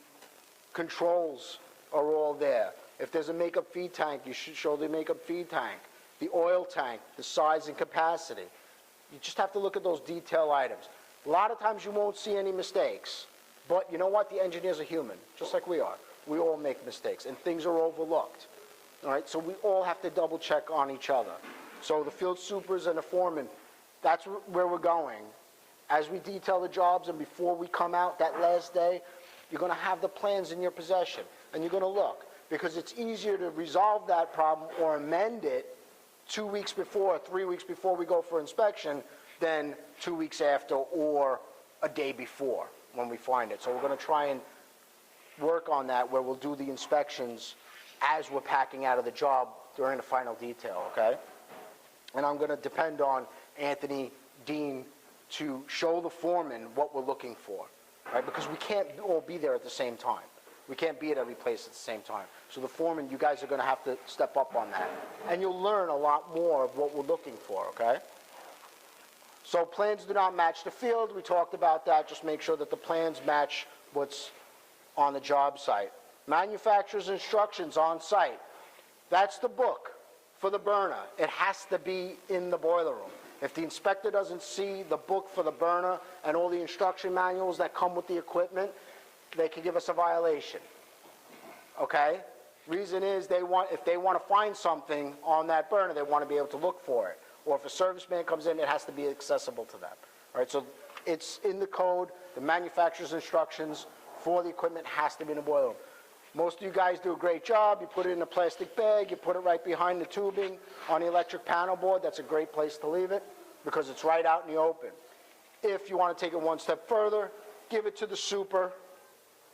controls are all there. If there's a makeup feed tank, you should show the makeup feed tank. The oil tank, the size and capacity. You just have to look at those detail items. A lot of times you won't see any mistakes, but you know what? The engineers are human, just like we are. We all make mistakes, and things are overlooked. All right, so we all have to double check on each other. So the field supers and the foremen, that's where we're going. As we detail the jobs and before we come out that last day, you're going to have the plans in your possession, and you're going to look, because it's easier to resolve that problem or amend it 2 weeks before, 3 weeks before we go for inspection than 2 weeks after or a day before when we find it. So we're going to try and work on that where we'll do the inspections as we're packing out of the job during the final detail, okay? And I'm going to depend on Anthony Dean to show the foreman what we're looking for, right? Because we can't all be there at the same time. We can't be at every place at the same time. So the foreman, you guys are going to have to step up on that. And you'll learn a lot more of what we're looking for, okay? So plans do not match the field. We talked about that. Just make sure that the plans match what's on the job site. Manufacturer's instructions on site. That's the book. for the burner, it has to be in the boiler room. If the inspector doesn't see the book for the burner and all the instruction manuals that come with the equipment, they could give us a violation. Okay? Reason is if they want to find something on that burner, they want to be able to look for it. Or if a serviceman comes in, it has to be accessible to them. All right, so it's in the code, the manufacturer's instructions for the equipment has to be in the boiler room. Most of you guys do a great job. You put it in a plastic bag, you put it right behind the tubing on the electric panel board. That's a great place to leave it because it's right out in the open. If you want to take it one step further, give it to the super.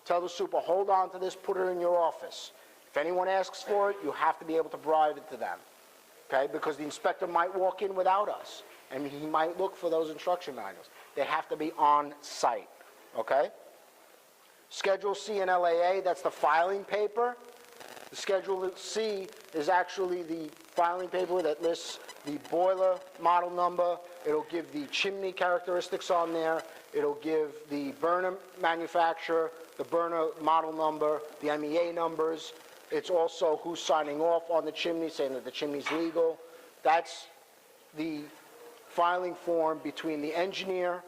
Tell the super, hold on to this, put it in your office. If anyone asks for it, you have to be able to provide it to them, okay? Because the inspector might walk in without us, and he might look for those instruction manuals. They have to be on site, okay? Schedule C and LAA, that's the filing paper. The Schedule C is actually the filing paper that lists the boiler model number. It'll give the chimney characteristics on there. It'll give the burner manufacturer, the burner model number, the MEA numbers. It's also who's signing off on the chimney, saying that the chimney's legal. That's the filing form between the engineer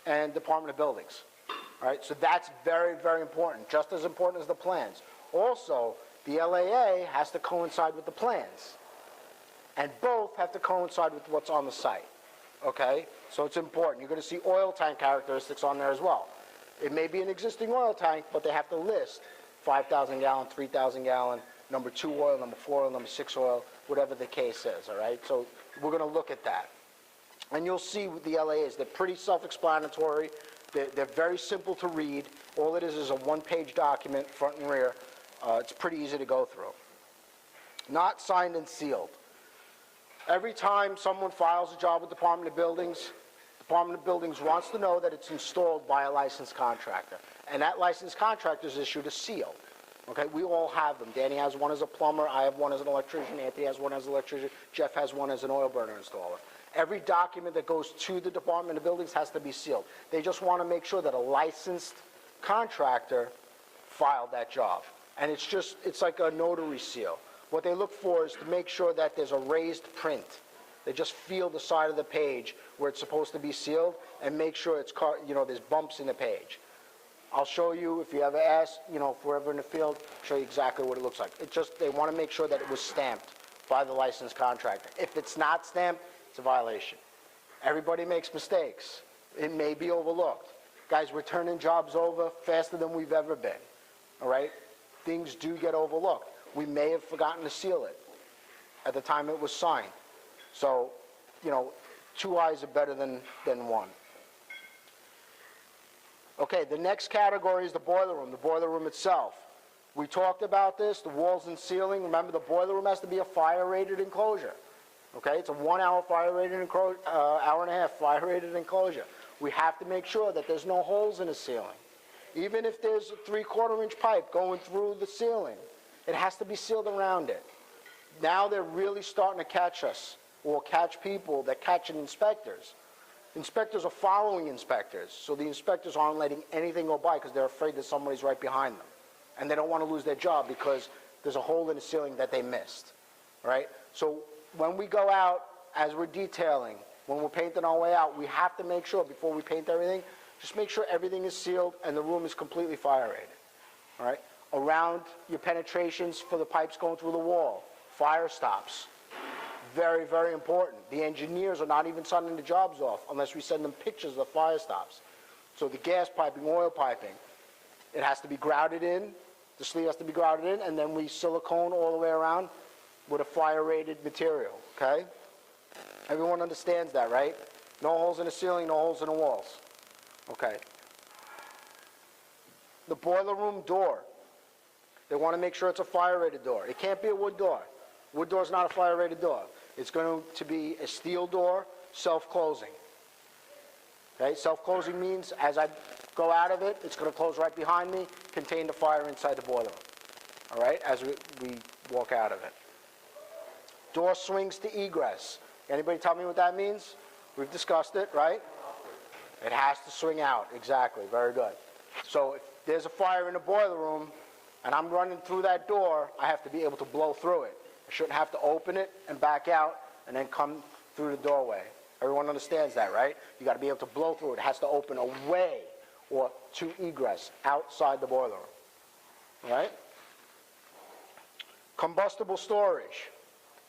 and Department of Buildings. All right, so that's very, very important, just as important as the plans. Also, the LAA has to coincide with the plans, and both have to coincide with what's on the site, okay? So it's important. You're going to see oil tank characteristics on there as well. It may be an existing oil tank, but they have to list 5,000 gallon, 3,000 gallon, number 2 oil, number 4 oil, number 6 oil, whatever the case is, all right? So we're going to look at that. And you'll see with the LAAs, they're pretty self-explanatory. They're very simple to read. All it is a one-page document, front and rear. It's pretty easy to go through. Not signed and sealed. Every time someone files a job with Department of Buildings wants to know that it's installed by a licensed contractor. And that licensed contractor is issued a seal. Okay, we all have them. Danny has one as a plumber, I have one as an electrician, Anthony has one as an electrician, Jeff has one as an oil burner installer. Every document that goes to the Department of Buildings has to be sealed. They just want to make sure that a licensed contractor filed that job. And it's like a notary seal. What they look for is to make sure that there's a raised print. They just feel the side of the page where it's supposed to be sealed and make sure it's, there's bumps in the page. I'll show you, if you ever ask, if we're ever in the field, show you exactly what it looks like. They want to make sure that it was stamped by the licensed contractor. If it's not stamped, it's a violation. Everybody makes mistakes. It may be overlooked. Guys, we're turning jobs over faster than we've ever been, all right? Things do get overlooked. We may have forgotten to seal it at the time it was signed. So, 2 eyes are better than one. Okay, the next category is the boiler room itself. We talked about this, the walls and ceiling. Remember, the boiler room has to be a fire-rated enclosure. Okay, it's a 1 hour fire-rated enclosure, hour and a half fire-rated enclosure. We have to make sure that there's no holes in the ceiling. Even if there's a 3/4 inch pipe going through the ceiling, it has to be sealed around it. Now they're really starting to catch us, or catch people that catching inspectors. Inspectors are following inspectors, so the inspectors aren't letting anything go by because they're afraid that somebody's right behind them. And they don't want to lose their job because there's a hole in the ceiling that they missed, right? So when we go out, as we're detailing, when we're painting our way out, we have to make sure, before we paint everything, just make sure everything is sealed and the room is completely fire-rated, all right? Around your penetrations for the pipes going through the wall, fire stops. Very, very important. The engineers are not even signing the jobs off unless we send them pictures of the fire stops. So the gas piping, oil piping, it has to be grouted in, the sleeve has to be grouted in, and then we silicone all the way around with a fire-rated material, okay? Everyone understands that, right? No holes in the ceiling, no holes in the walls. Okay. The boiler room door. They want to make sure it's a fire-rated door. It can't be a wood door. Wood door is not a fire-rated door. It's going to be a steel door, self-closing. Okay, self-closing means as I go out of it, it's going to close right behind me, contain the fire inside the boiler. All right, as we walk out of it. Door swings to egress. Anybody tell me what that means? We've discussed it, right? It has to swing out, exactly, very good. So if there's a fire in the boiler room and I'm running through that door, I have to be able to blow through it. I shouldn't have to open it and back out and then come through the doorway. Everyone understands that, right? You got to be able to blow through it. It has to open away or to egress outside the boiler room, right? Combustible storage.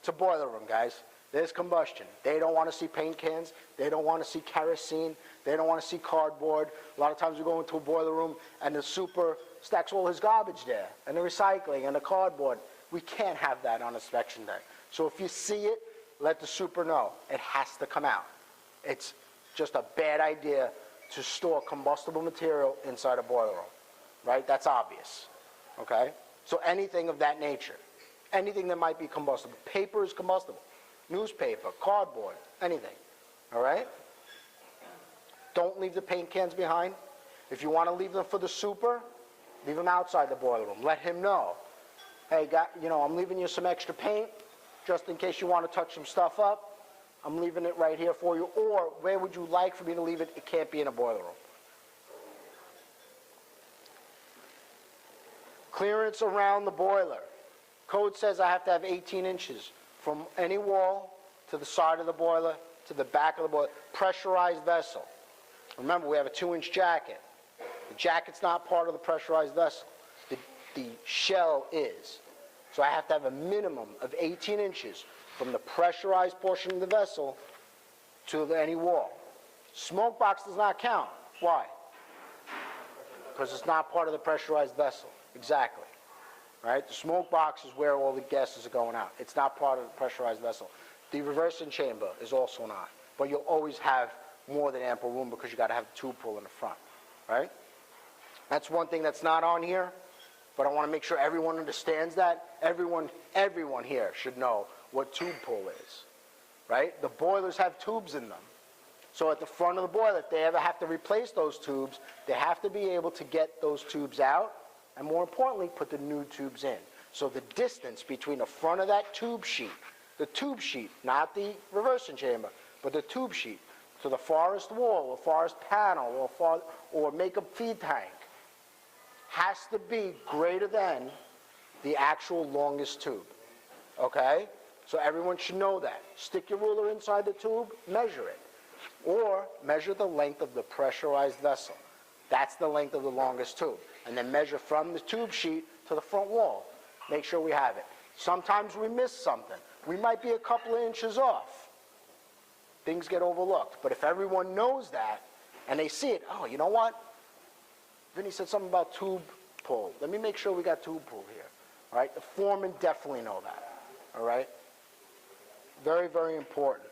It's a boiler room, guys. There's combustion. They don't want to see paint cans. They don't want to see kerosene. They don't want to see cardboard. A lot of times we go into a boiler room and the super stacks all his garbage there, and the recycling and the cardboard. We can't have that on inspection day. So if you see it, let the super know. It has to come out. It's just a bad idea to store combustible material inside a boiler room, right? That's obvious, okay? So anything of that nature, anything that might be combustible. Paper is combustible. Newspaper, cardboard, anything, all right? Don't leave the paint cans behind. If you want to leave them for the super, leave them outside the boiler room. Let him know. Hey, I'm leaving you some extra paint just in case you want to touch some stuff up. I'm leaving it right here for you. Or where would you like for me to leave it? It can't be in a boiler room. Clearance around the boiler. Code says I have to have 18 inches from any wall to the side of the boiler to the back of the boiler. Pressurized vessel. Remember, we have a 2-inch jacket. The jacket's not part of the pressurized vessel. The shell is. So I have to have a minimum of 18 inches from the pressurized portion of the vessel to any wall. Smoke box does not count. Why? Because it's not part of the pressurized vessel. Exactly. Right? The smoke box is where all the gases are going out. It's not part of the pressurized vessel. The reversing chamber is also not. But you'll always have more than ample room because you got to have the tube pull in the front. Right? That's one thing that's not on here, but I want to make sure everyone understands that. Everyone here should know what tube pull is. Right? The boilers have tubes in them. So at the front of the boiler, if they ever have to replace those tubes, they have to be able to get those tubes out, and more importantly, put the new tubes in. So the distance between the front of that tube sheet, not the reversing chamber, but the tube sheet, to the farthest wall or farthest panel or makeup feed tank, has to be greater than the actual longest tube. Okay? So everyone should know that. Stick your ruler inside the tube, measure it. Or measure the length of the pressurized vessel. That's the length of the longest tube. And then measure from the tube sheet to the front wall. Make sure we have it. Sometimes we miss something. We might be a couple of inches off. Things get overlooked. But if everyone knows that, and they see it, oh, you know what? Vinny said something about tube pull. Let me make sure we got tube pull here. All right? The foremen definitely know that. All right? Very, very important.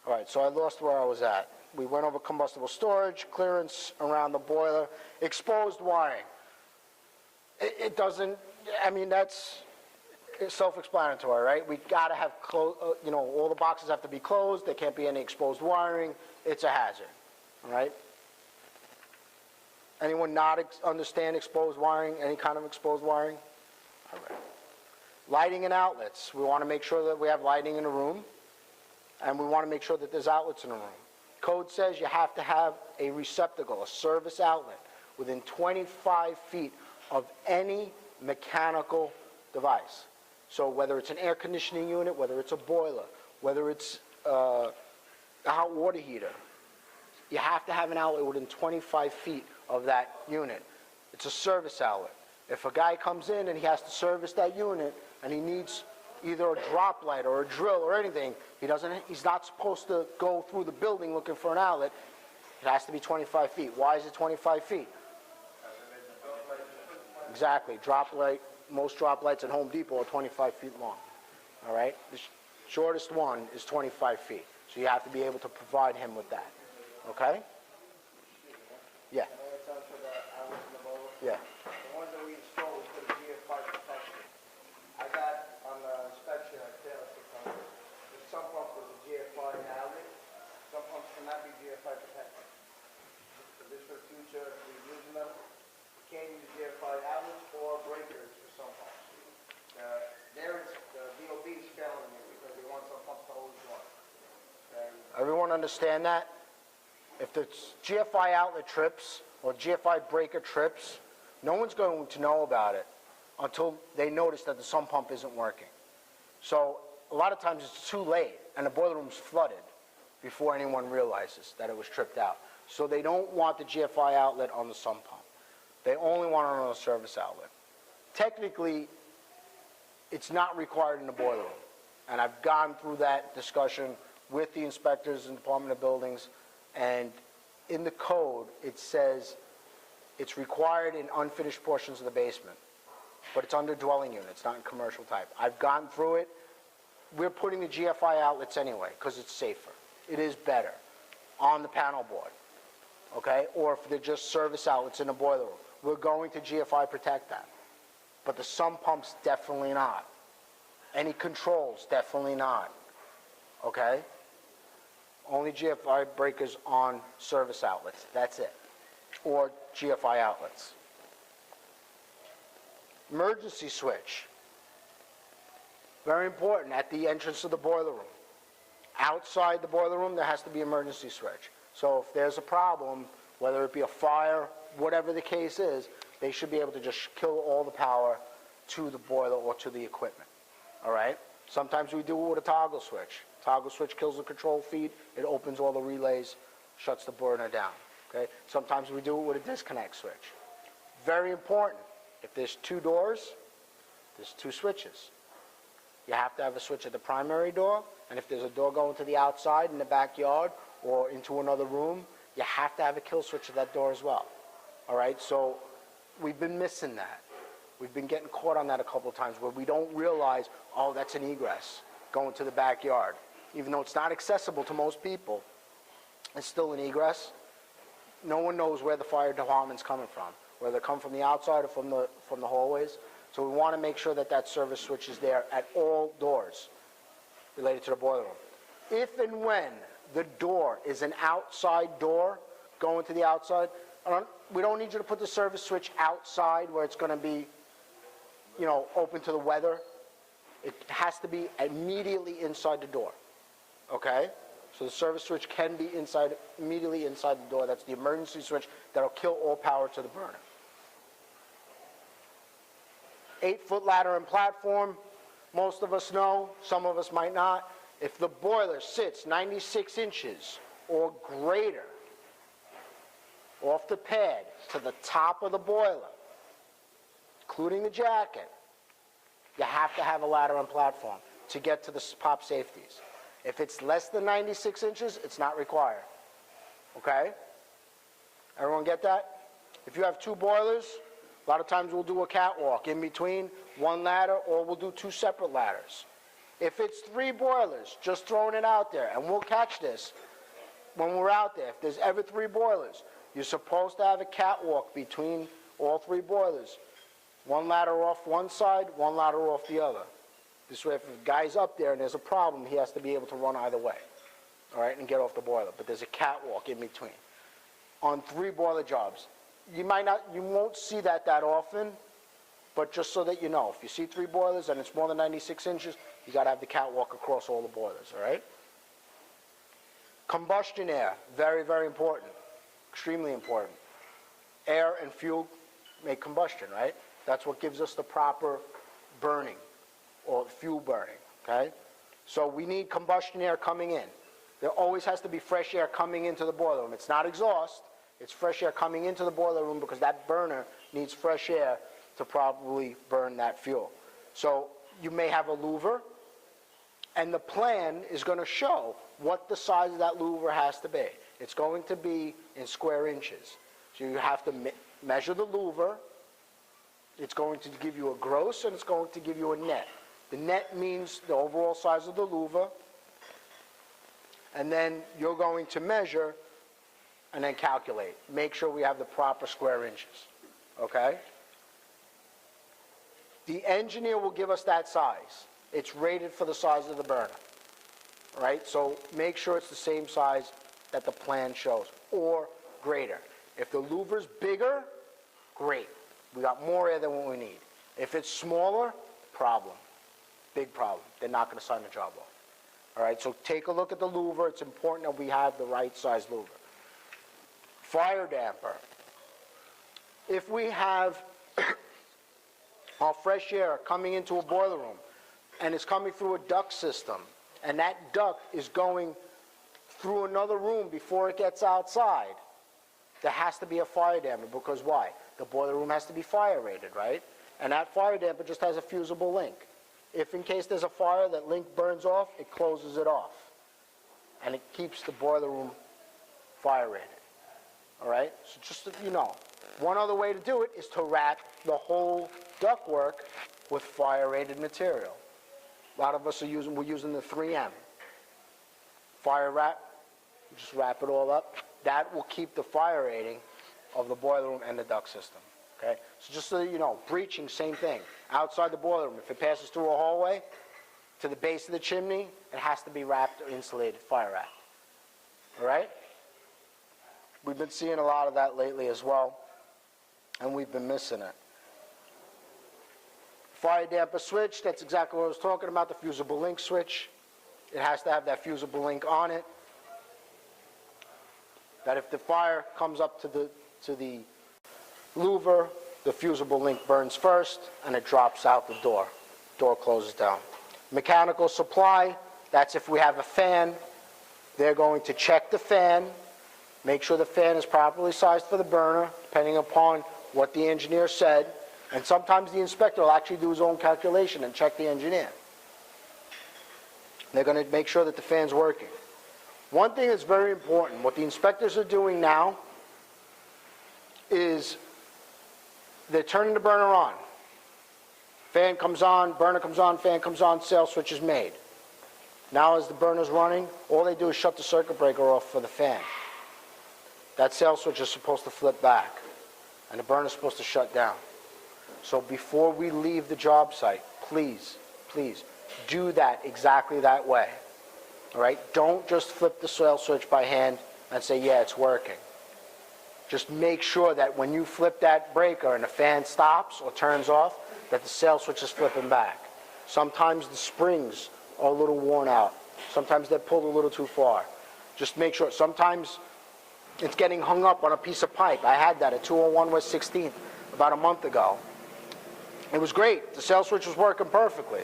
All right, so I lost where I was at. We went over combustible storage, clearance around the boiler, exposed wiring. It doesn't, I mean, that's self-explanatory, right? We got to have, all the boxes have to be closed. There can't be any exposed wiring. It's a hazard, all right? Anyone not understand exposed wiring, any kind of exposed wiring? All right. Lighting and outlets. We want to make sure that we have lighting in the room, and we want to make sure that there's outlets in the room. Code says you have to have a receptacle, a service outlet, within 25 feet of any mechanical device. So whether it's an air conditioning unit, whether it's a boiler, whether it's a hot water heater, you have to have an outlet within 25 feet of that unit. It's a service outlet. If a guy comes in and he has to service that unit and he needs either a drop light or a drill or anything, he's not supposed to go through the building looking for an outlet. It has to be 25 feet. Why is it 25 feet? Exactly. Drop light, most drop lights at Home Depot are 25 feet long. All right? The shortest one is 25 feet. So you have to be able to provide him with that. Okay? Yeah. Yeah. The ones that we installed, we put a GF5 protection. I got on the inspection at Taylor 600. The sump pump was a GF5 outlet. Some pumps cannot be GF5 protected. So this for the future, if we're using them, we can't use GF5 outlets or breakers for some pumps. The DOB is failing me because they want some pumps to always run. Everyone understand that? If the GFI outlet trips or GFI breaker trips, no one's going to know about it until they notice that the sump pump isn't working. So a lot of times it's too late, and the boiler room's flooded before anyone realizes that it was tripped out. So they don't want the GFI outlet on the sump pump. They only want it on the service outlet. Technically, it's not required in the boiler room. And I've gone through that discussion with the inspectors in the Department of Buildings, and in the code, it says it's required in unfinished portions of the basement, but it's under dwelling units, not in commercial type. I've gone through it. We're putting the GFI outlets anyway, because it's safer. It is better on the panel board, okay? Or if they're just service outlets in the boiler room, we're going to GFI protect that. But the sump pumps, definitely not. Any controls, definitely not, okay? Only GFI breakers on service outlets, that's it. Or GFI outlets. Emergency switch. Very important at the entrance of the boiler room. Outside the boiler room, there has to be emergency switch. So if there's a problem, whether it be a fire, whatever the case is, they should be able to just kill all the power to the boiler or to the equipment, all right? Sometimes we do it with a toggle switch. Toggle switch kills the control feed, it opens all the relays, shuts the burner down, okay? Sometimes we do it with a disconnect switch. Very important, if there's two doors, there's two switches. You have to have a switch at the primary door, and if there's a door going to the outside in the backyard or into another room, you have to have a kill switch at that door as well. All right, so we've been missing that. We've been getting caught on that a couple of times where we don't realize, oh, that's an egress going to the backyard. Even though it's not accessible to most people, it's still an egress. No one knows where the fire department's coming from, whether they come from the outside or from the hallways. So we want to make sure that that service switch is there at all doors related to the boiler room. If and when the door is an outside door going to the outside, we don't need you to put the service switch outside where it's going to be, you know, open to the weather. It has to be immediately inside the door, okay? So the service switch can be inside, immediately inside the door. That's the emergency switch that'll kill all power to the burner. 8-foot ladder and platform, most of us know, some of us might not. If the boiler sits 96 inches or greater off the pad to the top of the boiler, including the jacket, you have to have a ladder and platform to get to the pop safeties. If it's less than 96 inches, it's not required, okay? Everyone get that? If you have two boilers, a lot of times we'll do a catwalk in between one ladder, or we'll do two separate ladders. If it's 3 boilers, just throwing it out there, and we'll catch this when we're out there. If there's ever 3 boilers, you're supposed to have a catwalk between all 3 boilers. One ladder off one side, one ladder off the other. This way, if a guy's up there and there's a problem, he has to be able to run either way, all right, and get off the boiler. But there's a catwalk in between. On 3 boiler jobs, you won't see that often, but just so that you know, if you see 3 boilers and it's more than 96 inches, you got to have the catwalk across all the boilers, all right? Combustion air, very, very important, extremely important. Air and fuel make combustion, right? That's what gives us the proper burning or fuel burning, okay? So we need combustion air coming in. There always has to be fresh air coming into the boiler room. It's not exhaust, it's fresh air coming into the boiler room because that burner needs fresh air to properly burn that fuel. So you may have a louver, and the plan is going to show what the size of that louver has to be. It's going to be in square inches. So you have to measure the louver. It's going to give you a gross, and it's going to give you a net. The net means the overall size of the louver, and then you're going to measure and then calculate. Make sure we have the proper square inches, okay? The engineer will give us that size. It's rated for the size of the burner, right? So make sure it's the same size that the plan shows, or greater. If the louver's bigger, great. We got more air than what we need. If it's smaller, problem. Big problem. They're not going to sign the job off. All right, so take a look at the louver. It's important that we have the right size louver. Fire damper. If we have our fresh air coming into a boiler room, and it's coming through a duct system, and that duct is going through another room before it gets outside, there has to be a fire damper, because why? The boiler room has to be fire rated, right? And that fire damper just has a fusible link. If in case there's a fire, that link burns off, it closes it off. And it keeps the boiler room fire rated. All right? So just so you know, one other way to do it is to wrap the whole ductwork with fire rated material. A lot of us we're using the 3M. Fire wrap, just wrap it all up. That will keep the fire rating of the boiler room and the duct system. Okay? So just so you know, breaching, same thing. Outside the boiler room, if it passes through a hallway to the base of the chimney, it has to be wrapped or insulated, fire wrapped. All right? We've been seeing a lot of that lately as well, and we've been missing it. Fire damper switch, that's exactly what I was talking about, the fusible link switch. It has to have that fusible link on it. That if the fire comes up to the louver, the fusible link burns first, and it drops out the door. Door closes down. Mechanical supply, that's if we have a fan. They're going to check the fan, make sure the fan is properly sized for the burner, depending upon what the engineer said. And sometimes the inspector will actually do his own calculation and check the engineer. They're going to make sure that the fan's working. One thing that's very important, what the inspectors are doing now is they're turning the burner on. Fan comes on, burner comes on, fan comes on, sail switch is made. Now as the burner's running, all they do is shut the circuit breaker off for the fan. That sail switch is supposed to flip back, and the burner's supposed to shut down. So before we leave the job site, please, please, do that exactly that way. All right? Don't just flip the sail switch by hand and say, yeah, it's working. Just make sure that when you flip that breaker and the fan stops or turns off, that the sail switch is flipping back. Sometimes the springs are a little worn out. Sometimes they're pulled a little too far. Just make sure. Sometimes it's getting hung up on a piece of pipe. I had that at 201 West 16th about a month ago. It was great. The sail switch was working perfectly.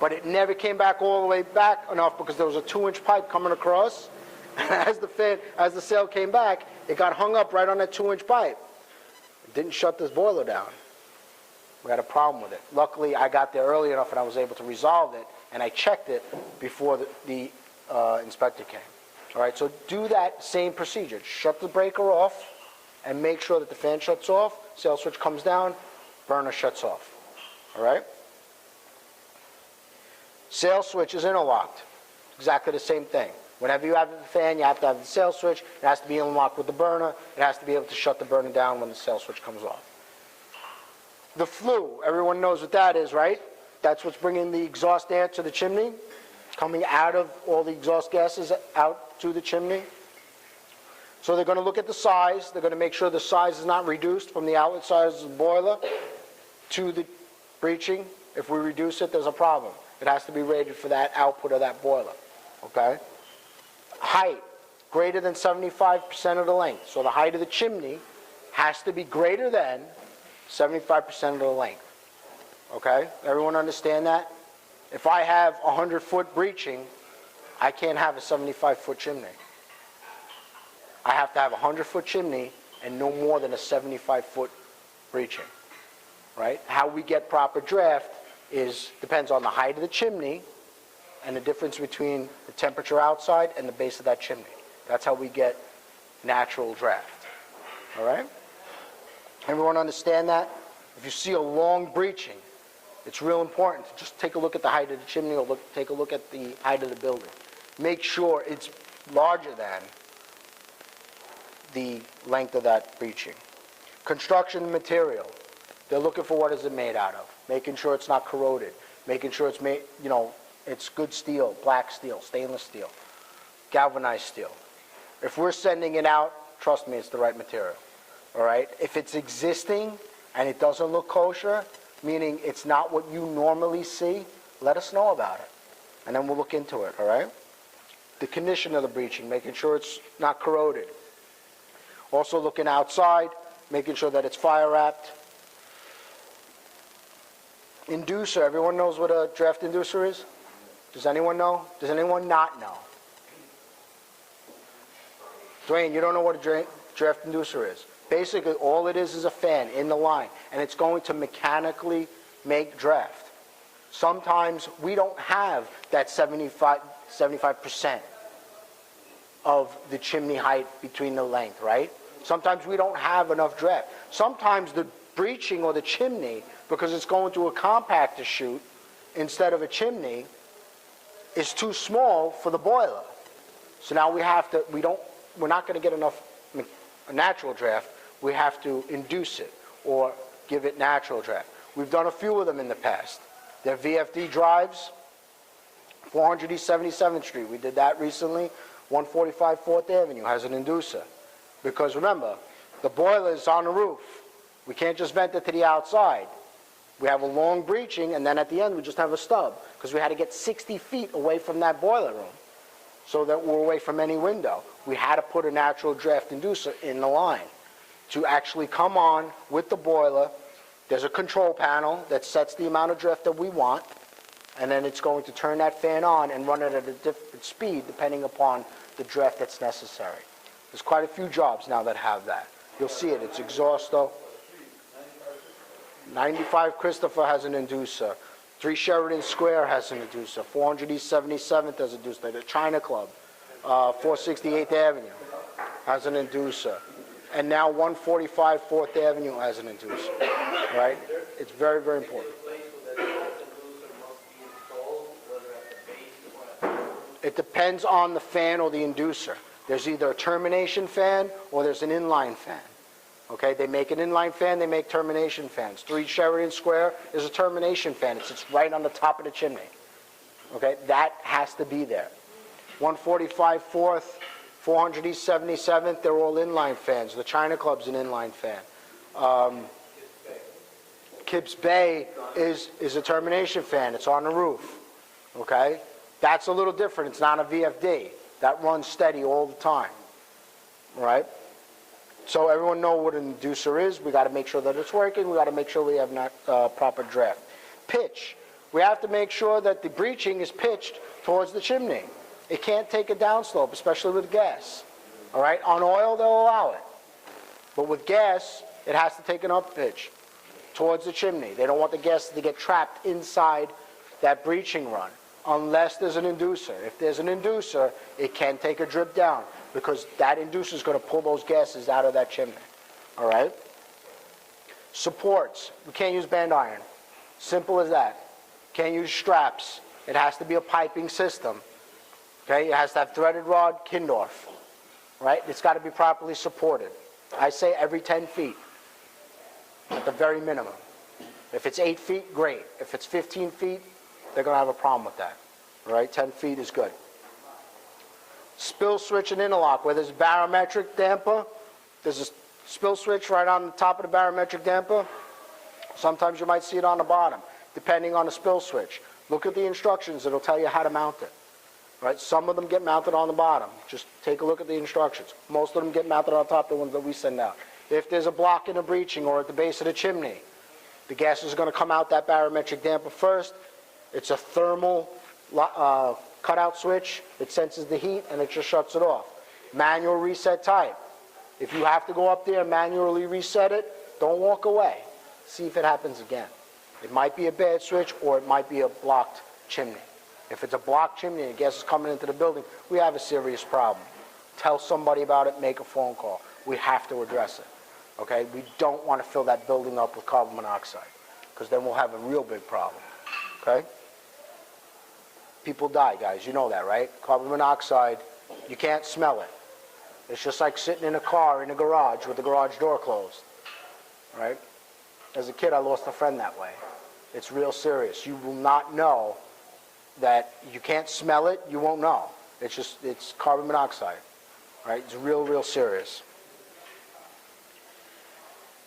But it never came back all the way back enough because there was a 2-inch pipe coming across. As the sail came back, it got hung up right on that 2-inch pipe. It didn't shut this boiler down. We had a problem with it. Luckily, I got there early enough and I was able to resolve it, and I checked it before the inspector came. All right, so do that same procedure. Shut the breaker off and make sure that the fan shuts off, sail switch comes down, burner shuts off. All right? Sail switch is interlocked. Exactly the same thing. Whenever you have the fan, you have to have the sail switch. It has to be interlocked with the burner. It has to be able to shut the burner down when the sail switch comes off. The flue, everyone knows what that is, right? That's what's bringing the exhaust air to the chimney, coming out of all the exhaust gases out to the chimney. So they're going to look at the size. They're going to make sure the size is not reduced from the outlet size of the boiler to the breaching. If we reduce it, there's a problem. It has to be rated for that output of that boiler, okay? Height, greater than 75% of the length. So the height of the chimney has to be greater than 75% of the length, okay? Everyone understand that? If I have 100-foot breaching, I can't have a 75-foot chimney. I have to have a 100-foot chimney and no more than a 75-foot breaching, right? How we get proper draft depends on the height of the chimney and the difference between the temperature outside and the base of that chimney. That's how we get natural draft, all right? Everyone understand that? If you see a long breaching, it's real important to just take a look at the height of the chimney or take a look at the height of the building. Make sure it's larger than the length of that breaching. Construction material. They're looking for what is it made out of. Making sure it's not corroded. Making sure it's made, it's good steel, black steel, stainless steel, galvanized steel. If we're sending it out, trust me, it's the right material. All right? If it's existing and it doesn't look kosher, meaning it's not what you normally see, let us know about it. And then we'll look into it, all right? The condition of the breaching, making sure it's not corroded. Also looking outside, making sure that it's fire wrapped. Inducer, everyone knows what a draft inducer is? Does anyone know? Does anyone not know? Dwayne, you don't know what a draft inducer is? Basically, all it is a fan in the line, and it's going to mechanically make draft. Sometimes we don't have that 75% of the chimney height between the length, right? Sometimes we don't have enough draft. Sometimes the breeching or the chimney, because it's going to a compactor chute instead of a chimney, is too small for the boiler. So now we're not going to get enough natural draft. We have to induce it or give it natural draft. We've done a few of them in the past. They're VFD drives, 400 East 77th Street. We did that recently. 145 4th Avenue has an inducer. Because remember, the boiler is on the roof. We can't just vent it to the outside. We have a long breeching, and then at the end we just have a stub, because we had to get 60 feet away from that boiler room so that we're away from any window. We had to put a natural draft inducer in the line to actually come on with the boiler. There's a control panel that sets the amount of draft that we want, and then it's going to turn that fan on and run it at a different speed depending upon the draft that's necessary. There's quite a few jobs now that have that. You'll see it. It's Exhausto. 95 Christopher has an inducer. 3 Sheridan Square has an inducer. 400 East 77th has an inducer. The China Club, 468th Avenue has an inducer. And now 145 4th Avenue has an inducer, right? It's very, very important. It depends on the fan or the inducer. There's either a termination fan or there's an inline fan. Okay, they make an inline fan, they make termination fans. 3 Sheridan Square is a termination fan. It sits right on the top of the chimney. Okay, that has to be there. 145 4th, 400 East 77th, they're all inline fans. The China Club's an inline fan. Kibbs Bay is a termination fan. It's on the roof. Okay, that's a little different. It's not a VFD. That runs steady all the time. All right? So everyone know what an inducer is. We got to make sure that it's working. We got to make sure we have proper draft. Pitch. We have to make sure that the breeching is pitched towards the chimney. It can't take a downslope, especially with gas. All right? On oil, they'll allow it. But with gas, it has to take an up pitch towards the chimney. They don't want the gas to get trapped inside that breeching run unless there's an inducer. If there's an inducer, it can take a drip down, because that inducer is going to pull those gases out of that chimney. All right? Supports. We can't use band iron. Simple as that. Can't use straps. It has to be a piping system. Okay? It has to have threaded rod, Kindorf. Right? It's got to be properly supported. I say every 10 feet at the very minimum. If it's 8 feet, great. If it's 15 feet, they're going to have a problem with that. All right? 10 feet is good. Spill switch and interlock. Where there's a barometric damper, there's a spill switch right on the top of the barometric damper. Sometimes you might see it on the bottom, depending on the spill switch. Look at the instructions. It'll tell you how to mount it. Right? Some of them get mounted on the bottom. Just take a look at the instructions. Most of them get mounted on top, the ones that we send out. If there's a block in the breeching or at the base of the chimney, the gas is going to come out that barometric damper first. It's a thermal cutout switch. It senses the heat and it just shuts it off. Manual reset type. If you have to go up there and manually reset it, don't walk away. See if it happens again. It might be a bad switch or it might be a blocked chimney. If it's a blocked chimney and gas is coming into the building, we have a serious problem. Tell somebody about it, make a phone call. We have to address it. Okay? We don't want to fill that building up with carbon monoxide, because then we'll have a real big problem. Okay? People die, guys. You know that, right? Carbon monoxide, you can't smell it. It's just like sitting in a car in a garage with the garage door closed. Right? As a kid, I lost a friend that way. It's real serious. You will not know that. You can't smell it. You won't know. It's carbon monoxide. Right? It's real, real serious.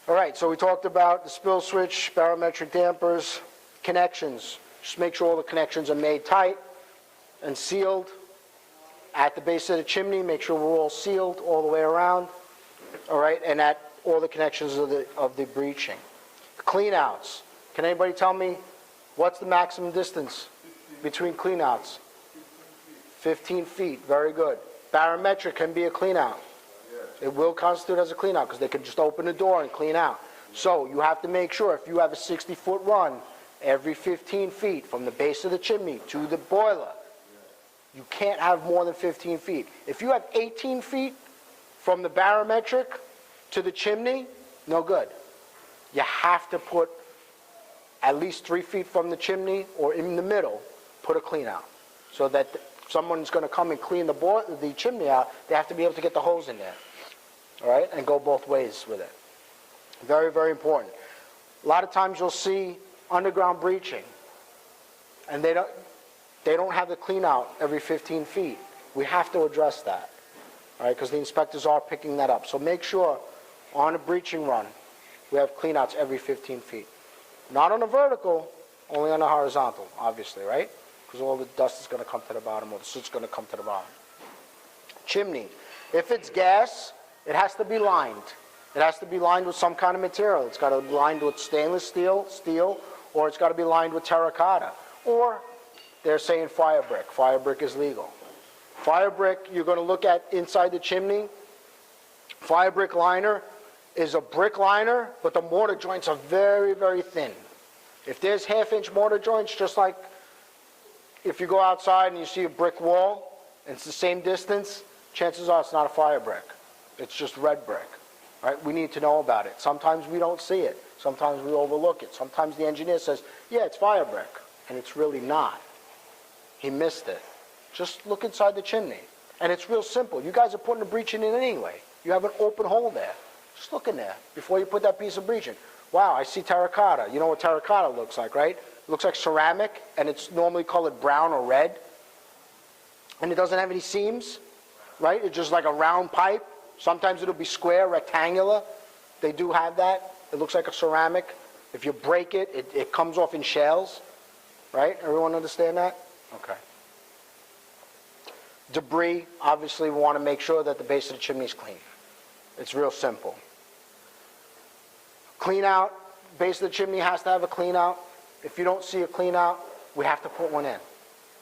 All right, so we talked about the spill switch, barometric dampers, connections. Just make sure all the connections are made tight and sealed. At the base of the chimney, make sure we're all sealed all the way around. All right, and at all the connections of the breeching. Clean outs. Can anybody tell me What's the maximum distance between cleanouts? 15 feet, very good. Barometric can be a cleanout. It will constitute as a cleanout because they can just open the door and clean out. So you have to make sure if you have a 60-foot run, every 15 feet from the base of the chimney to the boiler, you can't have more than 15 feet. If you have 18 feet from the barometric to the chimney, no good. You have to put at least 3 feet from the chimney or in the middle, put a clean out. So that someone's going to come and clean the chimney out, they have to be able to get the hose in there. All right? And go both ways with it. Very, very important. A lot of times you'll see underground breaching, and they don't have the clean out every 15 feet. We have to address that, all right, because the inspectors are picking that up. So make sure on a breaching run, we have clean outs every 15 feet. Not on a vertical, only on a horizontal, obviously, right? Because all the dust is going to come to the bottom, or the soot's going to come to the bottom. Chimney. If it's gas, it has to be lined. It has to be lined with some kind of material. It's got to be lined with stainless steel, or it's got to be lined with terracotta. Or they're saying fire brick. Fire brick is legal. Fire brick, you're going to look at inside the chimney. Fire brick liner is a brick liner, but the mortar joints are very, very thin. If there's half-inch mortar joints, just like if you go outside and you see a brick wall, and it's the same distance, chances are it's not a fire brick. It's just red brick. Right? We need to know about it. Sometimes we don't see it. Sometimes we overlook it. Sometimes the engineer says, yeah, it's fire brick, and it's really not. He missed it. Just look inside the chimney. And it's real simple. You guys are putting a breach in it anyway. You have an open hole there. Just look in there before you put that piece of breach in. Wow, I see terracotta. You know what terracotta looks like, right? It looks like ceramic, and it's normally colored brown or red. And it doesn't have any seams, right? It's just like a round pipe. Sometimes it'll be square, rectangular. They do have that. It looks like a ceramic. If you break it, it comes off in shells, right? Everyone understand that? Okay. Debris, obviously we want to make sure that the base of the chimney is clean. It's real simple. Clean out, base of the chimney has to have a clean out. If you don't see a clean out, we have to put one in.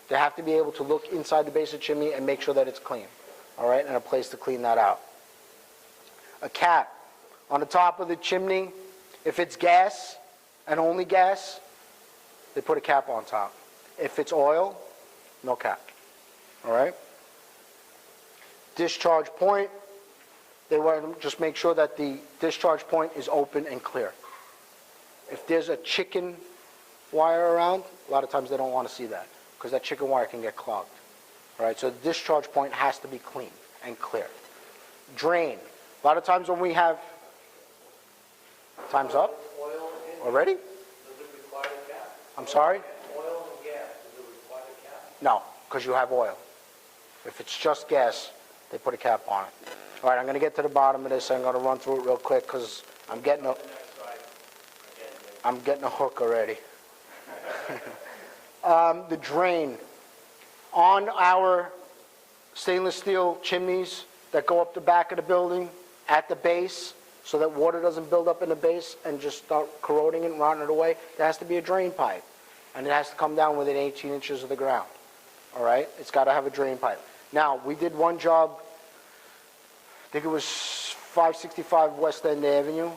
They have to be able to look inside the base of the chimney and make sure that it's clean, all right, and a place to clean that out. A cap on the top of the chimney. If it's gas and only gas, they put a cap on top. If it's oil, no cap, all right? Discharge point, they want to just make sure that the discharge point is open and clear. If there's a chicken wire around, a lot of times they don't want to see that because that chicken wire can get clogged. All right, so the discharge point has to be clean and clear. Drain. A lot of times when we have... Time's up? Already? Does it require a cap? I'm sorry? Oil and gas, does it require a cap? No, because you have oil. If it's just gas, they put a cap on it. All right, I'm going to get to the bottom of this. I'm going to run through it real quick because I'm getting a hook already. The drain. On our stainless steel chimneys that go up the back of the building, at the base, so that water doesn't build up in the base and just start corroding it and rotting it away, there has to be a drain pipe. And it has to come down within 18 inches of the ground. All right? It's got to have a drain pipe. Now, we did one job, I think it was 565 West End Avenue,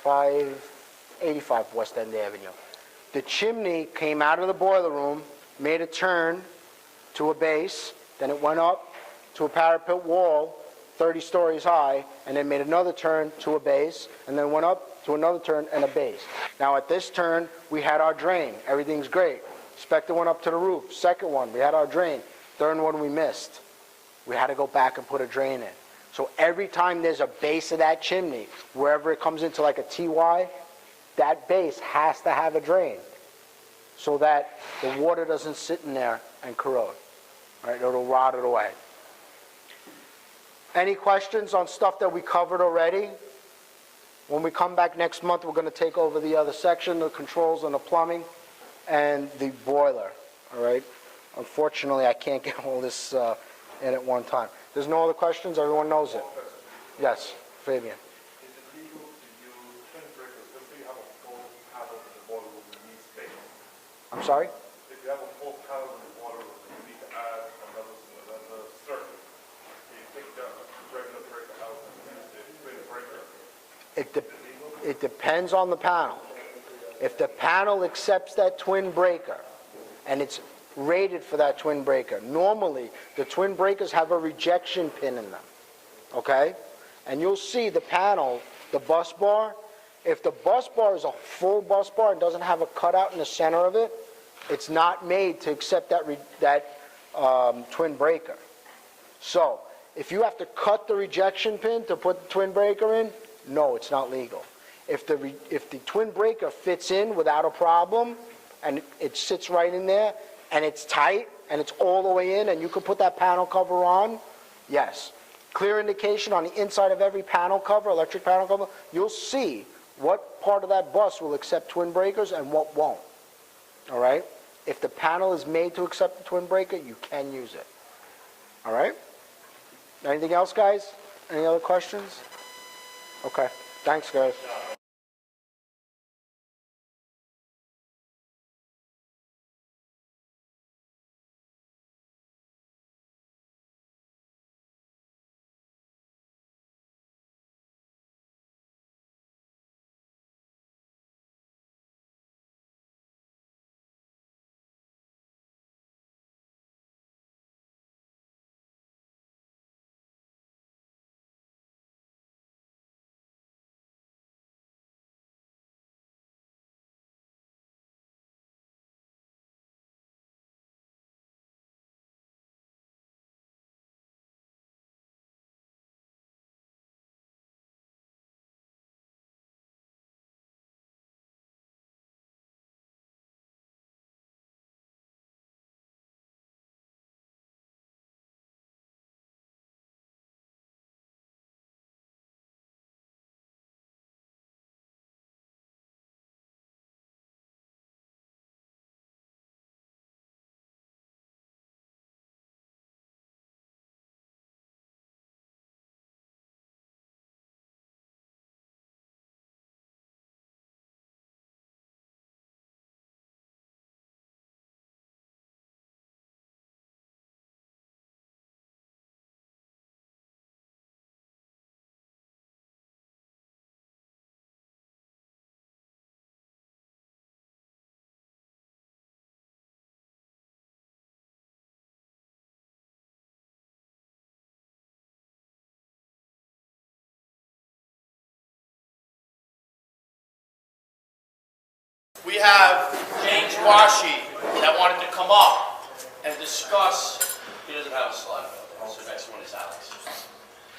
585 West End Avenue. The chimney came out of the boiler room, made a turn to a base, then it went up to a parapet wall 30 stories high, and then made another turn to a base, and then went up to another turn and a base. Now at this turn, we had our drain. Everything's great. Inspector went up to the roof. Second one, we had our drain. Third one, we missed. We had to go back and put a drain in. So every time there's a base of that chimney, wherever it comes into like a TY, that base has to have a drain so that the water doesn't sit in there and corrode. All right, it'll rot it away. Any questions on stuff that we covered already? When we come back next month, we're going to take over the other section, the controls and the plumbing, and the boiler, all right? Unfortunately, I can't get all this in at one time. There's no other questions? Everyone knows it? Yes, Fabian. Is it legal to use twin breakers? Let's say you have a full panel in the boiler room that needs space. sorry? If you have a full panel in the water, you need to add another circuit. You take the regular breaker out and use the twin breaker. It depends on the panel. If the panel accepts that twin breaker, and it's rated for that twin breaker, normally the twin breakers have a rejection pin in them, okay? And you'll see the panel, the bus bar, if the bus bar is a full bus bar and doesn't have a cutout in the center of it, it's not made to accept that twin breaker. So, if you have to cut the rejection pin to put the twin breaker in, no, it's not legal. If the twin breaker fits in without a problem, and it sits right in there, and it's tight, and it's all the way in, and you can put that panel cover on, yes. Clear indication on the inside of every panel cover, electric panel cover, you'll see what part of that bus will accept twin breakers and what won't. All right? If the panel is made to accept the twin breaker, you can use it. All right? Anything else, guys? Any other questions? Okay. Thanks, guys. We have James Washi that wanted to come up and discuss. He doesn't have a slide, so the next one is Alex.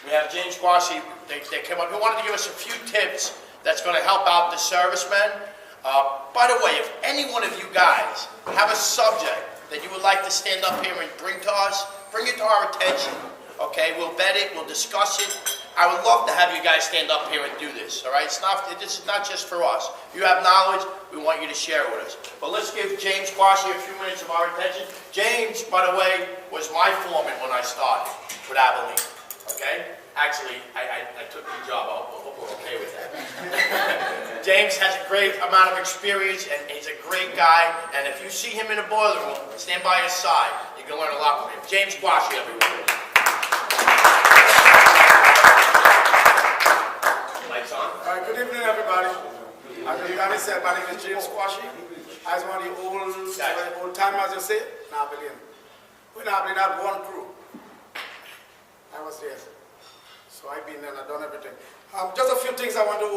We have James Washi. They came up. He wanted to give us a few tips that's going to help out the servicemen. By the way, if any one of you guys have a subject that you would like to stand up here and bring to us, bring it to our attention. Okay, we'll vet it. We'll discuss it. I would love to have you guys stand up here and do this, all right? This is not just for us. You have knowledge, we want you to share it with us. But let's give James Quashie a few minutes of our attention. James, by the way, was my foreman when I started with Abilene, okay? Actually, I took the job. I hope we're okay with that. James has a great amount of experience, and he's a great guy. And if you see him in a boiler room, stand by his side. You can learn a lot from him. James Quashie, everyone. Good evening, everybody. As Danny said, my name is James Quashie. I was one of the old timers, you say, in Abilene. We in Abilene had one crew. I was there. So I've been there and I've done everything. Just a few things I want to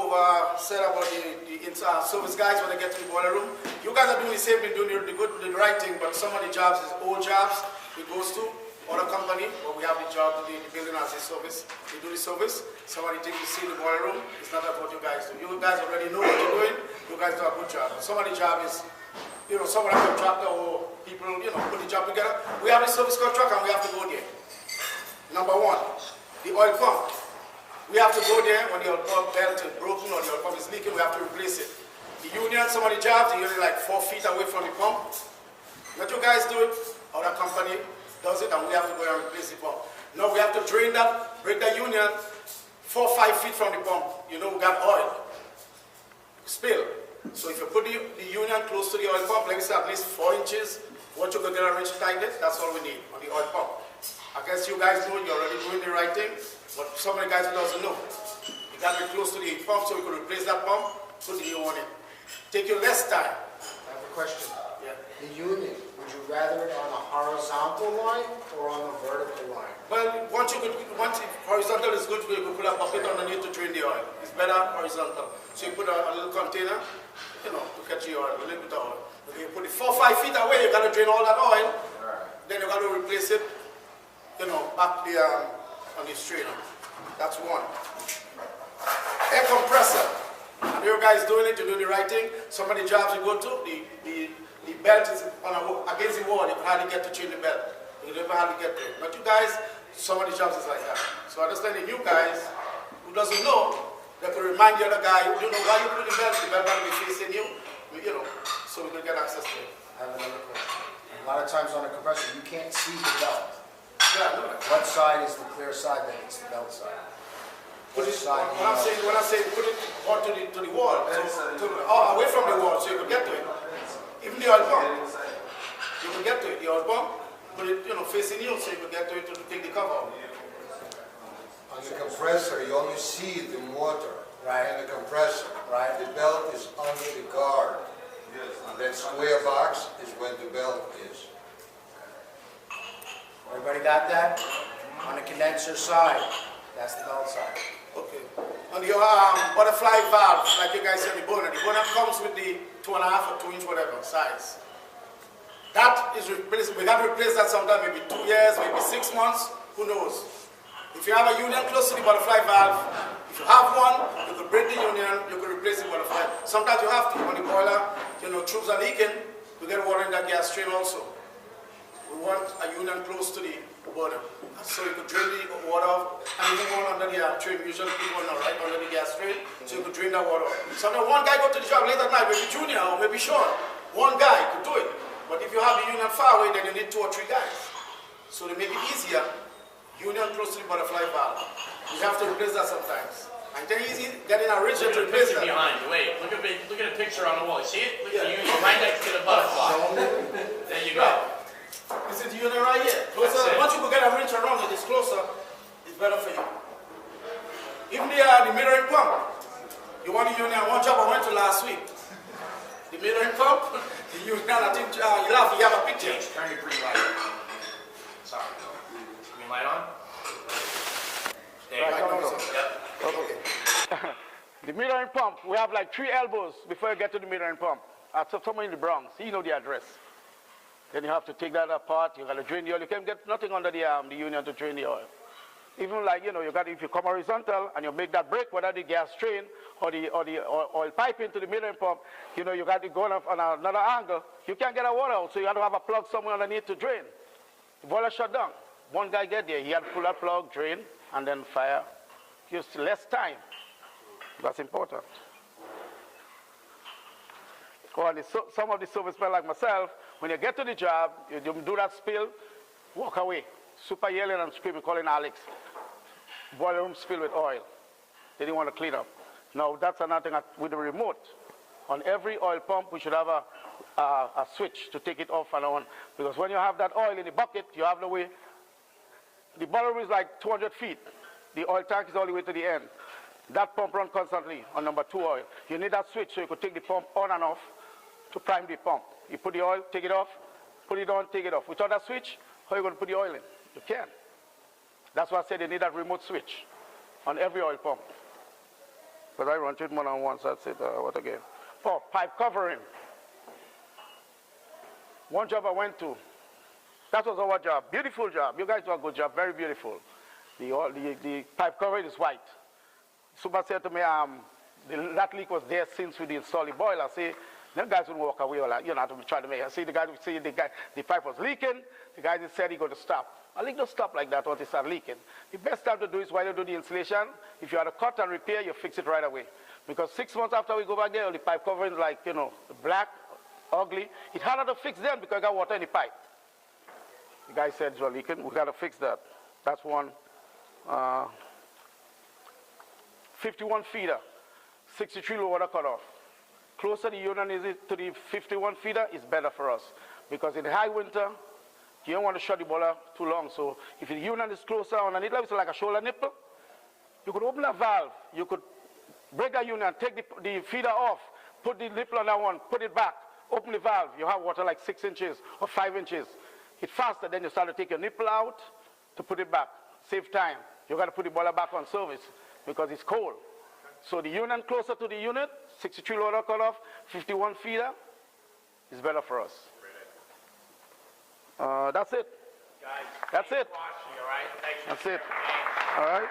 say about the service guys when they get to the boiler room. You guys are doing the same thing, doing the right thing, but some of the jobs is old jobs. It goes to other company, but we have the job to do the building as a service. We do the service. Somebody takes you see the boiler room. It's not about what you guys do. You guys already know what you're doing. You guys do a good job. Some of the job is, some of the contractor or people, put the job together. We have a service contract and we have to go there. Number one, the oil pump. We have to go there when the oil pump belt is broken or the oil pump is leaking, we have to replace it. The union, some of the jobs, they're usually like 4 feet away from the pump. Let you guys do it, other company does it, and we have to go and replace the pump. No, we have to drain that, break the union 4 or 5 feet from the pump. We got oil. Spill. So if you put the union close to the oil pump, like I said, at least 4 inches, what you could get a wrench tighten, that's all we need on the oil pump. I guess you guys know you're already doing the right thing, but some of the guys who doesn't know. You got to be close to the pump so you can replace that pump, put the new one in. Take you less time. I have a question. Yeah. The union, would you rather it on a horizontal line or on a vertical line? Well, once horizontal is good, you can put a bucket underneath to drain the oil. It's better horizontal. So you put a little container, you know, to catch the oil, a little bit of oil. Okay, you put it 4 or 5 feet away, you got to drain all that oil. Then you got to replace it, you know, back the, on the strainer. That's one. Air compressor. And you guys doing it, you're doing the right thing. Some of the jobs you go to, the belt is against the wall, you can hardly get to change the belt. You never hardly get to it. But you guys, some of the jobs is like that. So I understand the new guys who doesn't know, they can remind the other guy, you know, why you put the belt got to be facing you, you know, so we can get access to it. I have another question. A lot of times on a compressor, you can't see the belt. Yeah, I know that. What side is the clear side that it's the belt side? Put it, Which side do you when I know? say put it on to the wall, away from the wall so you can get to it. Even the oil pump, you can get to it. The oil pump, put it, you know, facing you so you can get to it to take the cover off. On the compressor, you only see the motor and the compressor. Right. The belt is under the guard. And that square box is where the belt is. Everybody got that? On the condenser side, that's the belt side. Okay. On the butterfly valve, like you guys said, the boner comes with the 2.5 or 2 inch whatever size. That is replaced. We got to replace that sometime, maybe 2 years, maybe 6 months, who knows. If you have a union close to the butterfly valve, if you have one, you could break the union, you could replace the butterfly. Sometimes you have to, when the boiler, you know, tubes are leaking, we get water in that gas stream also. We want a union close to the burner, so you could drain the water off, and even one under the train, usually put one right under the gas train, so you could drain that water off. Sometimes one guy go to the job late at night, maybe junior or maybe short. One guy could do it. But if you have the union far away, then you need 2 or 3 guys. So to make it easier, union close to the butterfly valve. You have to replace that sometimes. And then easy getting a rigid to replace that. Behind you. Wait, look at a picture on the wall. See it? Look Yeah. at the union right next to the butterfly. There you go. This is the union right here. Closer. That's it. Once you could get a wrench around it, it's closer, it's better for you. Even the mirroring pump. You want the union, one job I went to last week. The mirroring pump, the union, I think you have a picture. James, turn your green light on. Sorry. Green light on? There you go. Yep. The metering pump, we have like 3 elbows before you get to the metering pump. Somewhere in the Bronx, you know the address. Then you have to take that apart, you got to drain the oil. You can get nothing under the union to drain the oil. Even like, you know, if you come horizontal and you make that break, whether the gas train or the oil pipe into the metering pump, you know, you got to go on another angle. You can't get a water out, so you have to have a plug somewhere underneath to drain. The boiler shut down. One guy get there, he had to pull that plug, drain, and then fire. Just less time. That's important. Or some of the servicemen like myself, when you get to the job, you do that spill, walk away. Super yelling and screaming, calling Alex. Boiler room filled with oil. They didn't want to clean up. Now that's another thing with the remote. On every oil pump, we should have a switch to take it off and on. Because when you have that oil in the bucket, you have no way. The boiler room is like 200 feet. The oil tank is all the way to the end. That pump runs constantly on number 2 oil. You need that switch so you could take the pump on and off to prime the pump. You put the oil, take it off, put it on, take it off. Without that switch, how are you going to put the oil in? You can't. That's why I said you need that remote switch on every oil pump. But I run it more than once, that's it. What again? Oh, pipe covering. One job I went to, that was our job. Beautiful job. You guys do a good job, very beautiful. The pipe covering is white. Super said to me, that leak was there since we installed the boiler. See, them guys would walk away, like, you know, to try to make it. See, the guy would see the pipe was leaking. The guy just said he going to stop. A leak don't stop like that once it starts leaking. The best time to do is while you do the installation. If you had a cut and repair, you fix it right away. Because 6 months after we go back there, the pipe covering is like, you know, black, ugly. It's harder to fix then because you got water in the pipe. The guy said it's leaking. We got to fix that. That's one. 51 feeder, 63 low water cutoff. closer the union is to the 51 feeder, it's better for us. Because in the high winter, you don't want to shut the boiler too long. So if the union is closer on a nipple, it's like a shoulder nipple, you could open a valve, you could break a union, take the feeder off, put the nipple on that one, put it back, open the valve, you have water like 6 inches or 5 inches. It's faster, then you start to take your nipple out to put it back. Save time. You got to put the boiler back on service because it's cold. So the union closer to the unit, 63 loader cutoff, 51 feeder, is better for us. That's it. Guys, That's it. Washing, all right? Thanks for That's it. sharing. All right?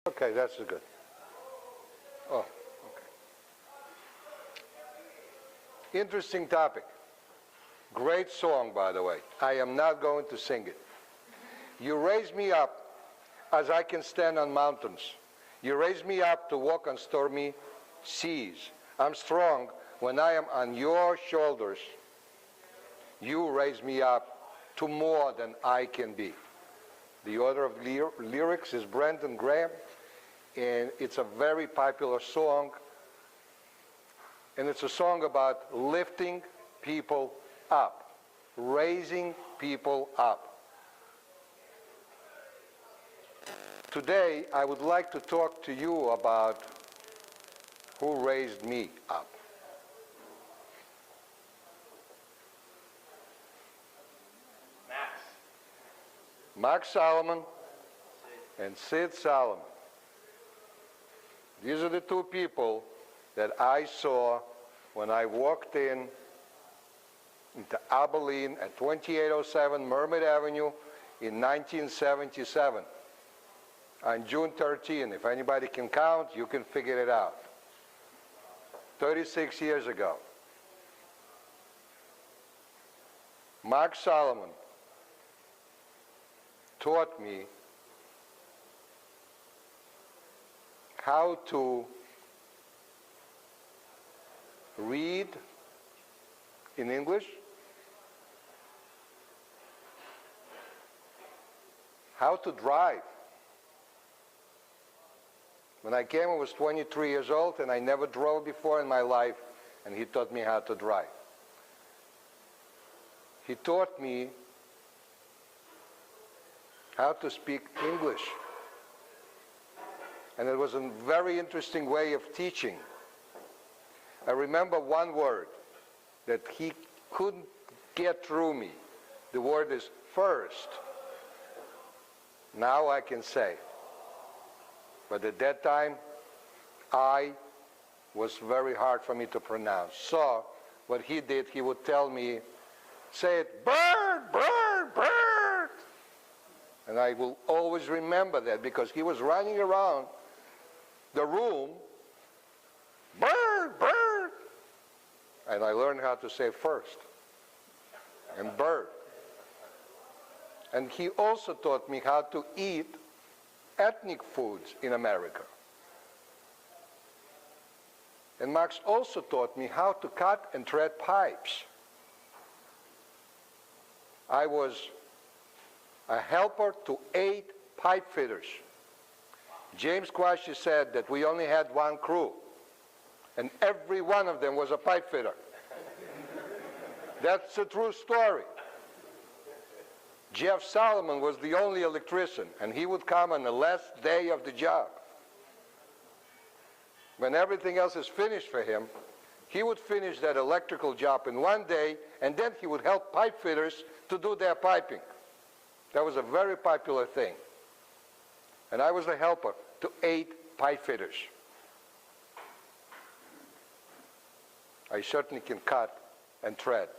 Okay, that's good. Oh, okay. Interesting topic. Great song, by the way. I am not going to sing it. You raise me up as I can stand on mountains. You raise me up to walk on stormy seas. I'm strong when I am on your shoulders. You raise me up to more than I can be. The author of lyrics is Brendan Graham, and it's a very popular song. And it's a song about lifting people up, raising people up. Today, I would like to talk to you about who raised me up. Max Solomon and Sid Solomon. These are the two people that I saw when I walked into Abilene at 2807 Mermit Avenue in 1977. On June 13, if anybody can count, you can figure it out. 36 years ago. Max Solomon taught me how to read in English, how to drive. When I came, I was 23 years old, and I never drove before in my life, and he taught me how to drive. he taught me how to speak English. And it was a very interesting way of teaching. I remember one word that he couldn't get through me. The word is first. Now I can say. But at that time, I was very hard for me to pronounce. So what he did, he would tell me, say it, bird, bird, bird. And I will always remember that because he was running around the room, bird, bird. And I learned how to say first and bird. And he also taught me how to eat ethnic foods in America. And Max also taught me how to cut and thread pipes. I was a helper to 8 pipe fitters. James Quashie said that we only had one crew, and every one of them was a pipe fitter. That's a true story. Jeff Solomon was the only electrician, and he would come on the last day of the job. When everything else is finished for him, he would finish that electrical job in one day, and then he would help pipe fitters to do their piping. That was a very popular thing. And I was a helper to 8 pipe fitters. I certainly can cut and thread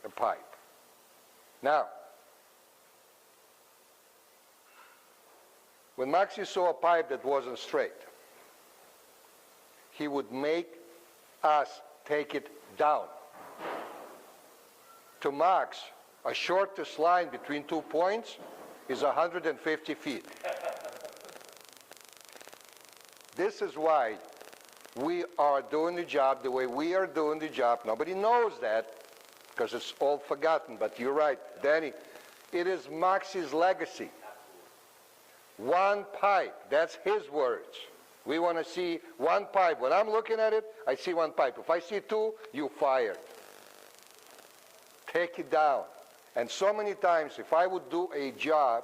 a pipe. Now, when Maxie saw a pipe that wasn't straight, he would make us take it down. To Max, a shortest line between 2 points is 150 feet. This is why we are doing the job the way we are doing the job. Nobody knows that because it's all forgotten, but you're right, Danny. It is Maxie's legacy. One pipe, that's his words. We want to see one pipe. When I'm looking at it, I see one pipe. If I see 2, you fired. Take it down. And so many times, if I would do a job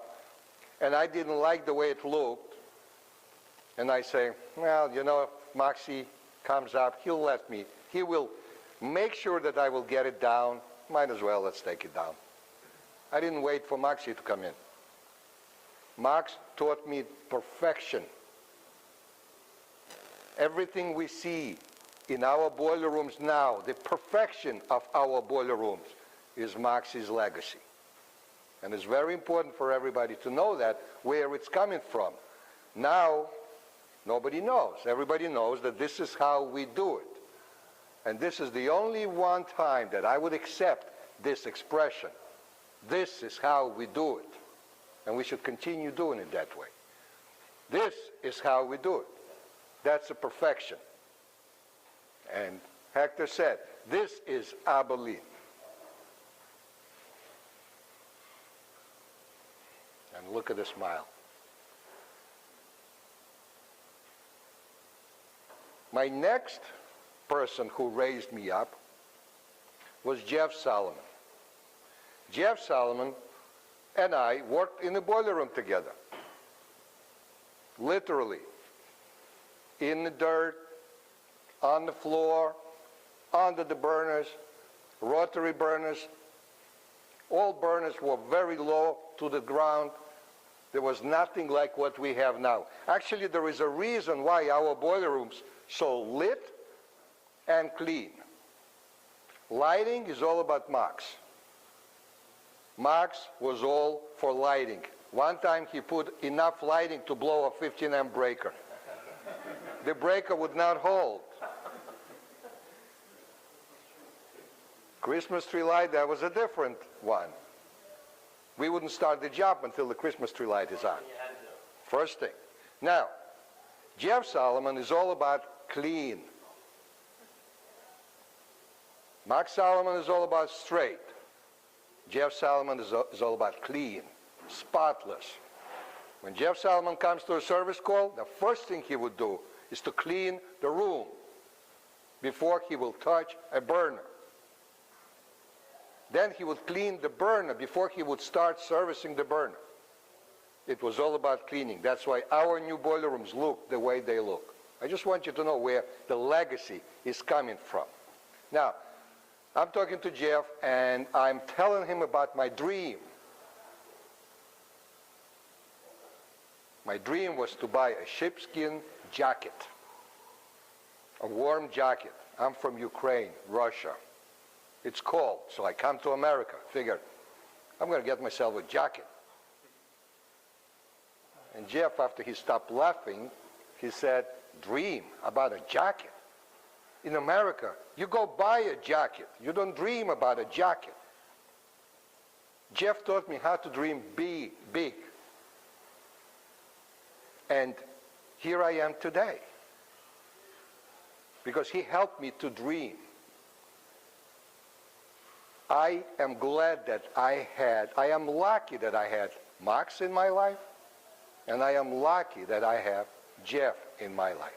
and I didn't like the way it looked, and I say, well, you know, if Maxie comes up, he'll let me. He will make sure that I will get it down. Might as well, let's take it down. I didn't wait for Maxie to come in. Max taught me perfection. Everything we see in our boiler rooms now, the perfection of our boiler rooms, is Maxie's legacy. And it's very important for everybody to know that, where it's coming from. Now, nobody knows. Everybody knows that this is how we do it. And this is the only one time that I would accept this expression. This is how we do it. And we should continue doing it that way. This is how we do it. That's a perfection. And Hector said, this is Abilene. And look at the smile. My next person who raised me up was Jeff Solomon. Jeff Solomon and I worked in the boiler room together. Literally. In the dirt, on the floor, under the burners, rotary burners. All burners were very low to the ground. There was nothing like what we have now. Actually, there is a reason why our boiler rooms so lit and clean. Lighting is all about Max. Max was all for lighting. One time he put enough lighting to blow a 15 amp breaker. The breaker would not hold. Christmas tree light, that was a different one. We wouldn't start the job until the Christmas tree light is on. First thing. Now, Jeff Solomon is all about clean. Max Solomon is all about straight. Jeff Solomon is all about clean, spotless. When Jeff Solomon comes to a service call, the first thing he would do is to clean the room before he will touch a burner. Then he would clean the burner before he would start servicing the burner. It was all about cleaning. That's why our new boiler rooms look the way they look. I just want you to know where the legacy is coming from. Now, I'm talking to Jeff, and I'm telling him about my dream. My dream was to buy a sheepskin jacket, a warm jacket. I'm from Ukraine, Russia. It's cold, so I come to America. Figured, I'm going to get myself a jacket. And Jeff, after he stopped laughing, he said, dream about a jacket? In America, you go buy a jacket. You don't dream about a jacket. Jeff taught me how to dream big. And here I am today. Because he helped me to dream. I am glad that I am lucky that I had Max in my life, and I am lucky that I have Jeff in my life.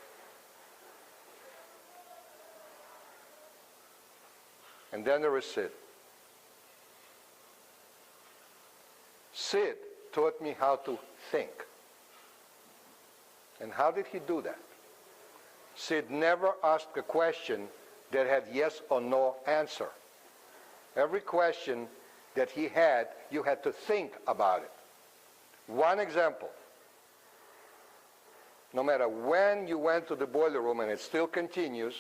And then there is Sid. Sid taught me how to think. And how did he do that? Sid never asked a question that had yes or no answer. Every question that he had, you had to think about it. One example. No matter when you went to the boiler room, and it still continues,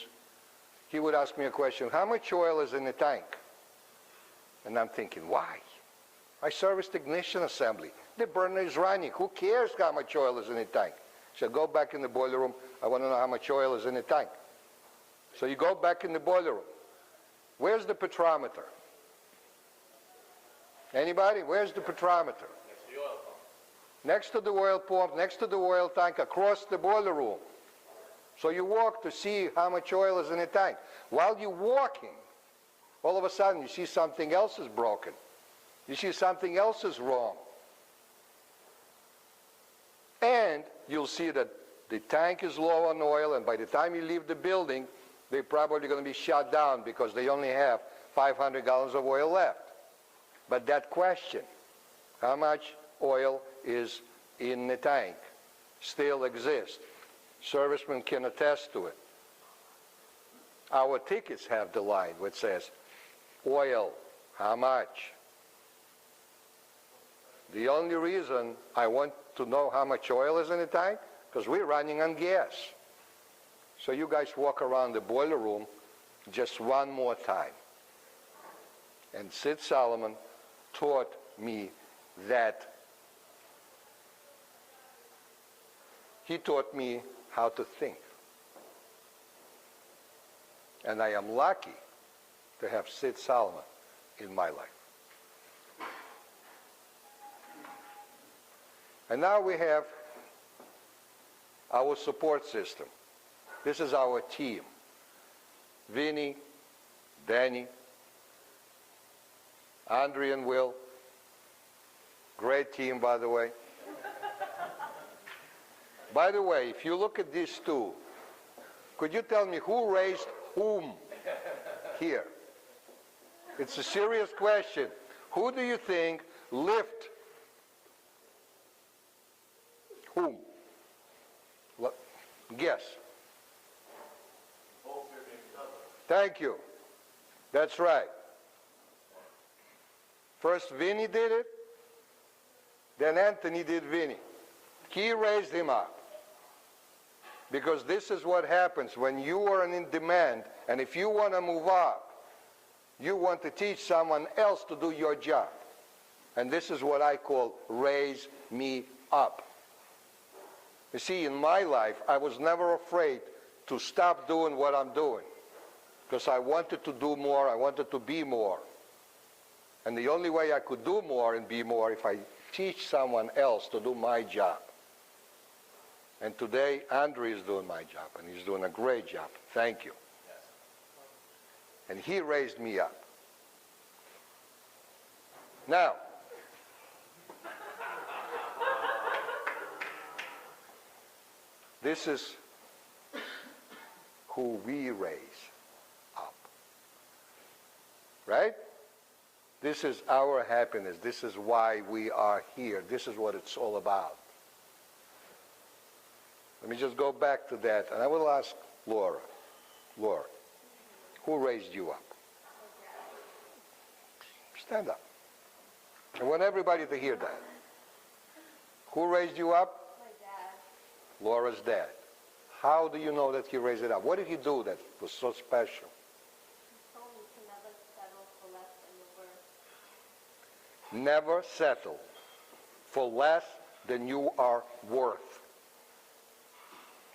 he would ask me a question, how much oil is in the tank? And I'm thinking, why? I serviced ignition assembly. The burner is running. Who cares how much oil is in the tank? So go back in the boiler room. I want to know how much oil is in the tank. So you go back in the boiler room. Where's the petrometer? Anybody? Where's the petrometer? Next to the oil pump. Next to the oil pump, next to the oil tank, across the boiler room. So you walk to see how much oil is in the tank. While you're walking, all of a sudden you see something else is broken. You see something else is wrong. And you'll see that the tank is low on oil, and by the time you leave the building, they're probably going to be shut down because they only have 500 gallons of oil left. But that question, how much oil is in the tank, still exists. Servicemen can attest to it. Our tickets have the line which says, oil, how much? The only reason I want to know how much oil is in the tank, because we're running on gas. So you guys walk around the boiler room just one more time. And Sid Solomon taught me that. He taught me how to think. And I am lucky to have Sid Solomon in my life. And now we have our support system. This is our team. Vinny, Danny, Andre and Will. Great team, by the way. By the way, if you look at these two, could you tell me who raised whom here? It's a serious question. Who do you think lift whom? Guess. Thank you. That's right. First Vinny did it, then Anthony did Vinny. He raised him up. Because this is what happens when you are in demand, and if you want to move up, you want to teach someone else to do your job. And this is what I call raise me up. You see, in my life, I was never afraid to stop doing what I'm doing. Because I wanted to do more, I wanted to be more. And the only way I could do more and be more if I teach someone else to do my job. And today, Andre is doing my job, and he's doing a great job. Thank you. Yes. And he raised me up. Now, this is who we raise up. Right? This is our happiness. This is why we are here. This is what it's all about. Let me just go back to that, and I will ask Laura. Laura, who raised you up? Stand up. I want everybody to hear that. Who raised you up? My dad. Laura's dad. How do you know that he raised it up? What did he do that was so special? He told me to never settle for less than your worth. Never settle for less than you are worth.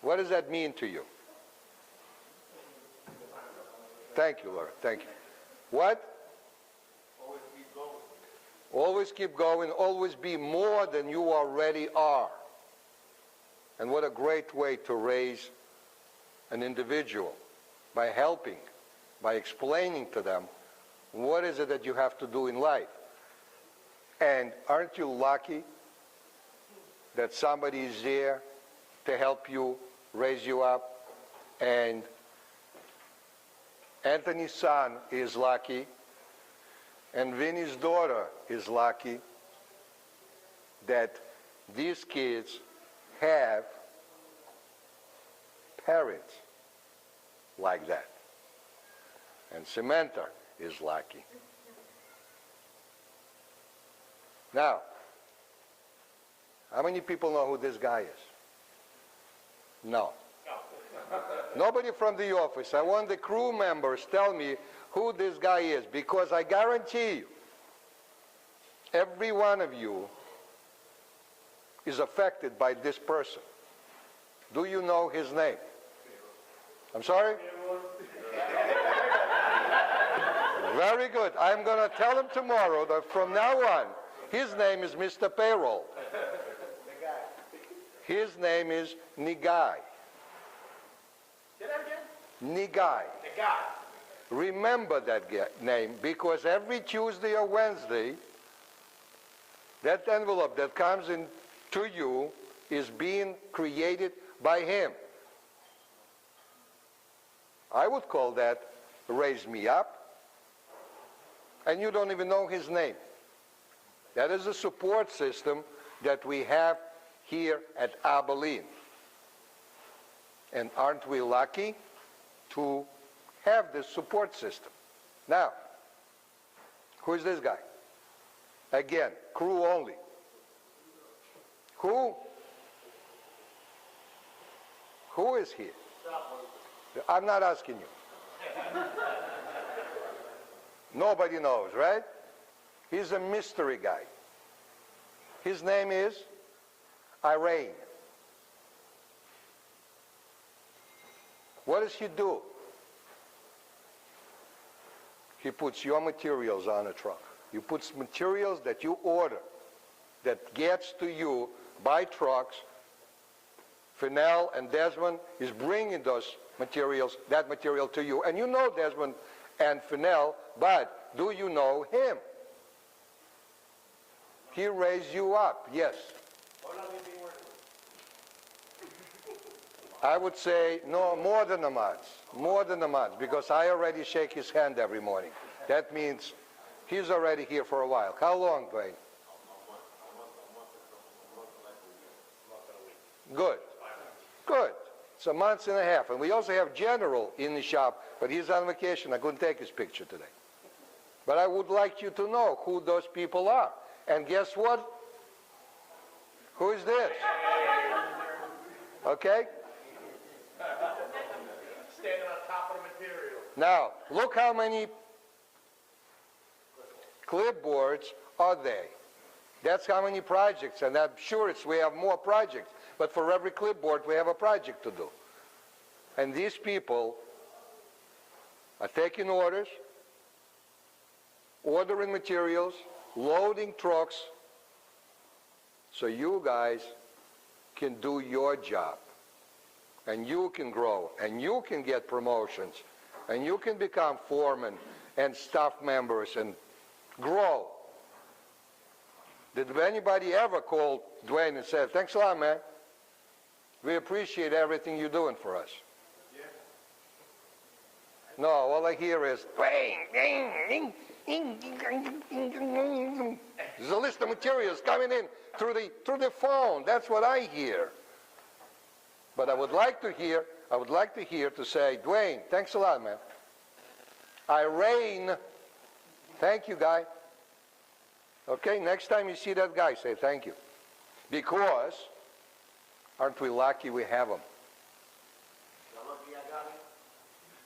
What does that mean to you? Thank you, Laura. Thank you. What? Always keep going. Always be more than you already are. And what a great way to raise an individual, by helping, by explaining to them what is it that you have to do in life. And aren't you lucky that somebody is there to help you, raise you up? And Anthony's son is lucky, and Vinny's daughter is lucky that these kids have parents like that. And Samantha is lucky. Now, how many people know who this guy is? No. Nobody from the office. I want the crew members tell me who this guy is, because I guarantee you, every one of you is affected by this person. Do you know his name? I'm sorry? Very good. I'm going to tell him tomorrow that from now on, his name is Mr. Payroll. His name is Nigai. Say that again? Nigai. The guy. Remember that name, because every Tuesday or Wednesday, that envelope that comes in to you is being created by him. I would call that raise me up, and you don't even know his name. That is a support system that we have here at Abilene. And aren't we lucky to have this support system? Now, who is this guy? Again, crew only. Who is he? I'm not asking you. Nobody knows, right? He's a mystery guy. His name is Irene. What does he do? He puts your materials on a truck. He puts materials that you order, that gets to you by trucks. Fennell and Desmond is bringing those materials, that material to you. And you know Desmond and Fennell, but do you know him? He raised you up, yes. I would say, no, more than a month. More than a month, because I already shake his hand every morning. That means he's already here for a while. How long, Dwayne? Good. Good. It's a month and a half. And we also have General in the shop, but he's on vacation. I couldn't take his picture today. But I would like you to know who those people are. And guess what? Who is this? Okay? Standing on top of the material. Now, look how many clipboards are there. That's how many projects, and I'm sure we have more projects. But for every clipboard, we have a project to do. And these people are taking orders, ordering materials, loading trucks, so you guys can do your job. And you can grow, and you can get promotions, and you can become foremen and staff members and grow. Did anybody ever call Dwayne and say, thanks a lot, man. We appreciate everything you're doing for us? Yeah. No, all I hear is, Dwayne, ding, ding. There's a list of materials coming in through the phone. That's what I hear. But I would like to hear to say, Dwayne, thanks a lot, man. Irene, thank you, guy. Okay, next time you see that guy, say thank you. Because, aren't we lucky we have him?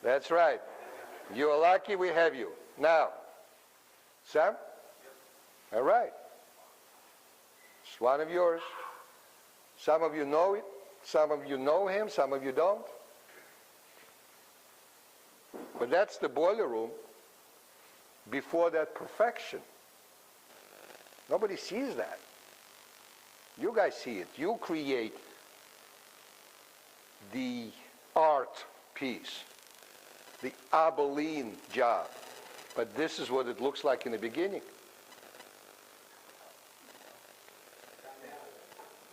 That's right. You're lucky we have you. Now, Sam? All right. It's one of yours. Some of you know it. Some of you know him. Some of you don't. But that's the boiler room before that perfection. Nobody sees that. You guys see it. You create the art piece, the Abilene job. But this is what it looks like in the beginning.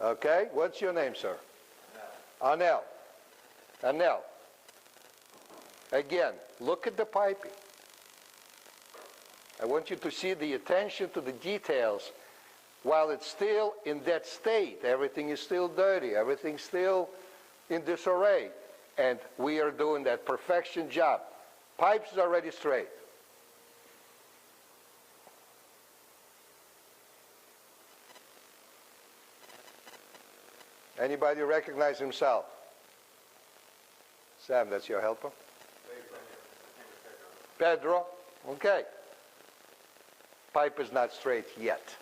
Okay, what's your name, sir? Anel. Anel. Again, look at the piping. I want you to see the attention to the details while it's still in that state. Everything is still dirty. Everything's still in disarray. And we are doing that perfection job. Pipes is already straight. Anybody recognize himself? Sam, that's your helper? Pedro? Okay. Pipe is not straight yet.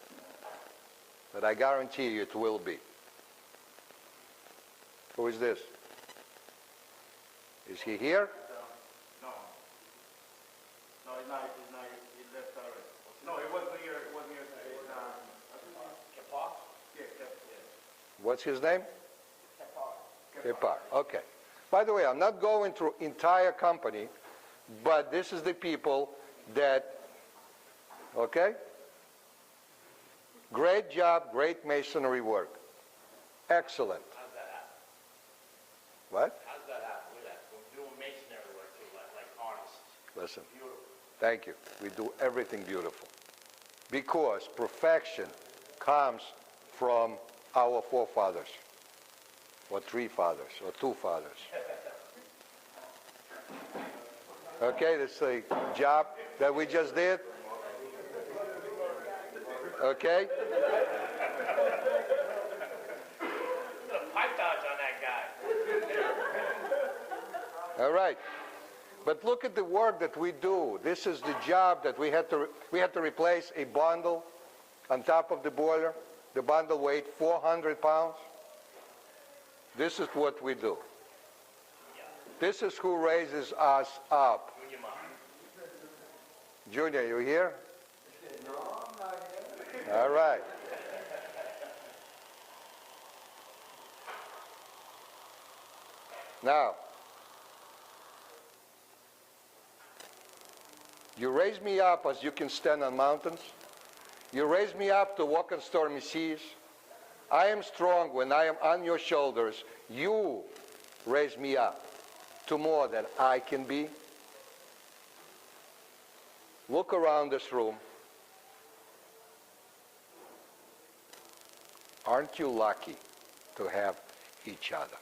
But I guarantee you it will be. Who is this? Is he here? No. No, it's not. He left already. No, it wasn't here. It wasn't here. Kepar? Yeah, Kepar. What's his name? Kepar. Okay. By the way, I'm not going through entire company, but this is the people that, okay? Great job, great masonry work. Excellent. How's that happen? What? How's that happen? Look at that. We're doing masonry work too, like artists. Listen. Beautiful. Thank you. We do everything beautiful. Because perfection comes from our forefathers, or three fathers, or two fathers. Okay, that's the job that we just did. Okay? Pipe dodge on that guy. All right. But look at the work that we do. This is the job that we had to replace a bundle on top of the boiler. The bundle weighed 400 pounds. This is what we do. This is who raises us up. Junior, you here? No, I'm not here. All right. Now, you raise me up as you can stand on mountains. You raise me up to walk on stormy seas. I am strong when I am on your shoulders. You raise me up to more than I can be. Look around this room. Aren't you lucky to have each other?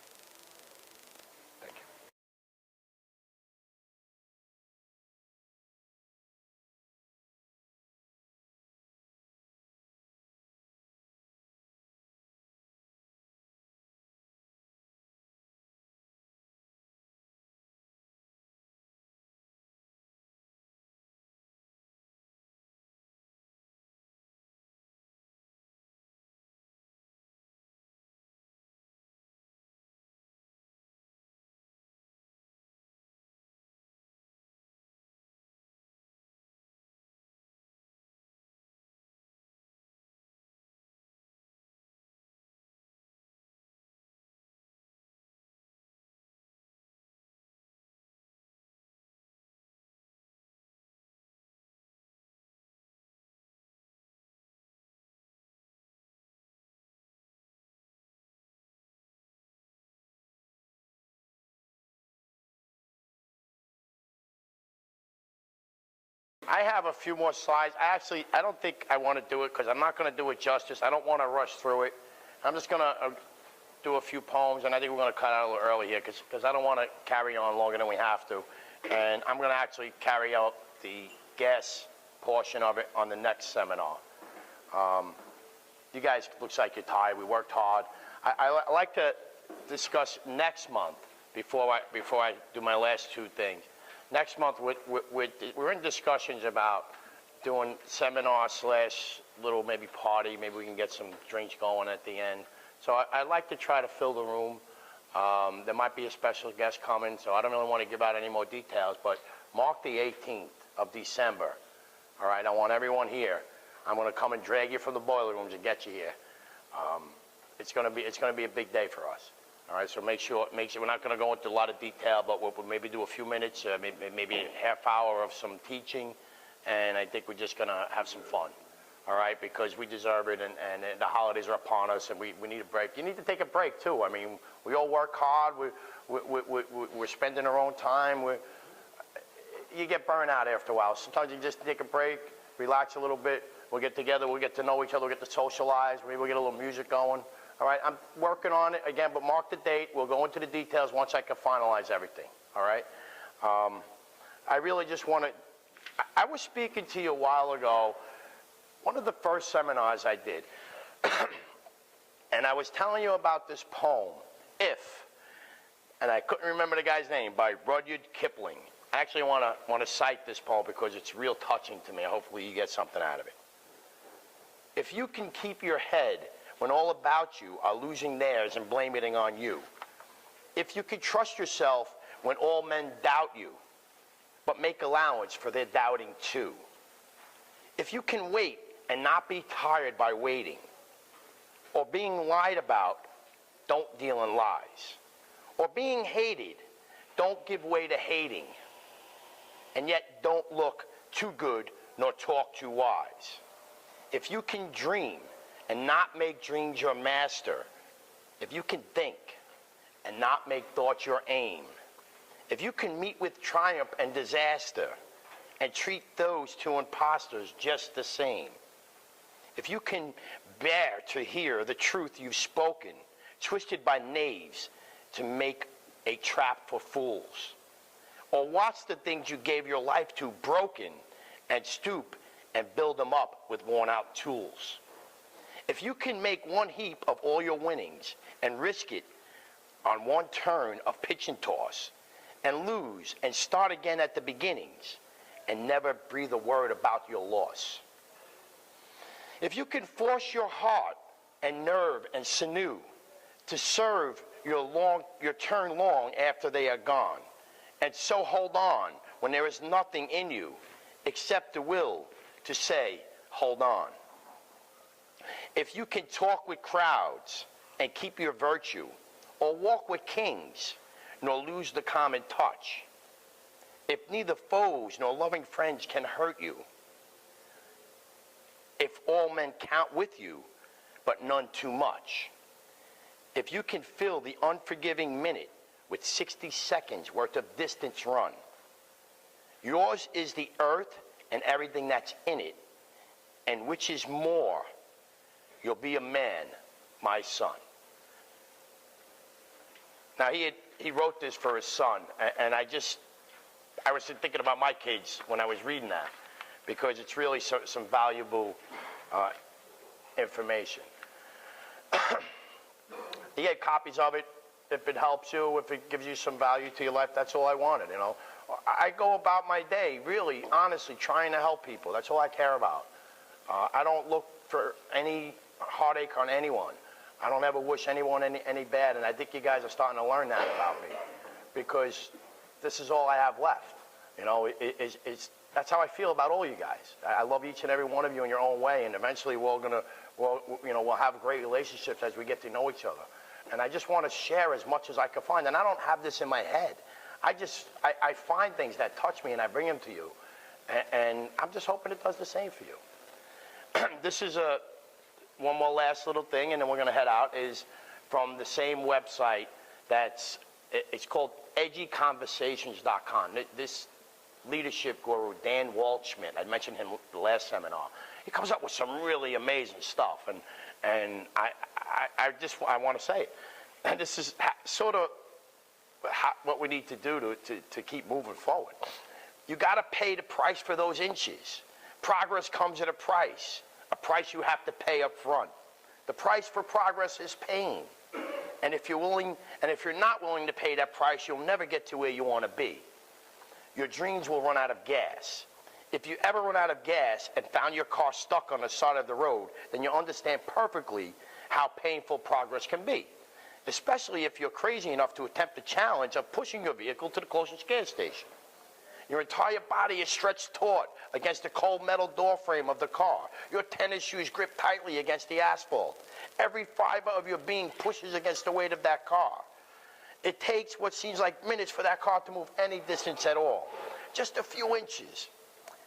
I have a few more slides. I don't think I want to do it because I'm not going to do it justice. I don't want to rush through it. I'm just going to do a few poems, and I think we're going to cut out a little early here because I don't want to carry on longer than we have to. And I'm going to actually carry out the gas portion of it on the next seminar. You guys, looks like you're tired. We worked hard. I like to discuss next month before I do my last two things. Next month, we're in discussions about doing seminar / little maybe party. Maybe we can get some drinks going at the end. So I'd like to try to fill the room. There might be a special guest coming, so I don't really want to give out any more details, but mark the 18th of December. All right, I want everyone here. I'm going to come and drag you from the boiler rooms and get you here. It's going to be a big day for us. All right, so make sure we're not going to go into a lot of detail, but we'll maybe do a few minutes, maybe a half hour of some teaching, and I think we're just going to have some fun. All right, because we deserve it, and the holidays are upon us, and we need a break. You need to take a break too. I mean, we all work hard. We're spending our own time. You get burned out after a while. Sometimes you just take a break, relax a little bit. We'll get together. We'll get to know each other. We'll get to socialize. Maybe we'll get a little music going. All right, I'm working on it again, but mark the date. We'll go into the details once I can finalize everything. All right. I really just want to. I was speaking to you a while ago. One of the first seminars I did, and I was telling you about this poem, If, and I couldn't remember the guy's name, by Rudyard Kipling. I actually want to cite this poem because it's real touching to me. Hopefully you get something out of it. If you can keep your head when all about you are losing theirs and blaming it on you, if you can trust yourself when all men doubt you, but make allowance for their doubting too, if you can wait and not be tired by waiting, or being lied about, don't deal in lies, or being hated, don't give way to hating, and yet don't look too good nor talk too wise. If you can dream and not make dreams your master, if you can think and not make thoughts your aim, if you can meet with triumph and disaster and treat those two impostors just the same, if you can bear to hear the truth you've spoken, twisted by knaves to make a trap for fools, or watch the things you gave your life to broken and stoop and build them up with worn-out tools, if you can make one heap of all your winnings and risk it on one turn of pitch and toss, and lose and start again at the beginnings, and never breathe a word about your loss, if you can force your heart and nerve and sinew to serve your turn long after they are gone, and so hold on when there is nothing in you except the will to say, hold on. If you can talk with crowds and keep your virtue, or walk with kings, nor lose the common touch, if neither foes nor loving friends can hurt you, if all men count with you, but none too much, if you can fill the unforgiving minute with 60 seconds worth of distance run, yours is the earth and everything that's in it, and which is more, you'll be a man, my son. Now, he wrote this for his son, and I was thinking about my kids when I was reading that, because it's really some valuable information. You get copies of it if it helps you, if it gives you some value to your life. That's all I wanted, you know. I go about my day, really, honestly, trying to help people. That's all I care about. I don't look for any heartache on anyone. I don't ever wish anyone any bad, and I think you guys are starting to learn that about me, because this is all I have left. You know, that's how I feel about all you guys. I love each and every one of you in your own way, and eventually we'll have great relationships as we get to know each other. And I just want to share as much as I can find, and I don't have this in my head. I find things that touch me, and I bring them to you, and I'm just hoping it does the same for you. This is one more last little thing, and then we're going to head out, is from the same website it's called edgyconversations.com. This leadership guru, Dan Waldschmidt. I mentioned him the last seminar. He comes up with some really amazing stuff, and I want to say it. And this is sort of what we need to do to keep moving forward. You got to pay the price for those inches. Progress comes at a price you have to pay up front. The price for progress is pain. And if you're not willing to pay that price, you'll never get to where you want to be. Your dreams will run out of gas. If you ever run out of gas and found your car stuck on the side of the road, then you understand perfectly how painful progress can be, especially if you're crazy enough to attempt the challenge of pushing your vehicle to the closest gas station. Your entire body is stretched taut against the cold metal door frame of the car. Your tennis shoes grip tightly against the asphalt. Every fiber of your being pushes against the weight of that car. It takes what seems like minutes for that car to move any distance at all, just a few inches.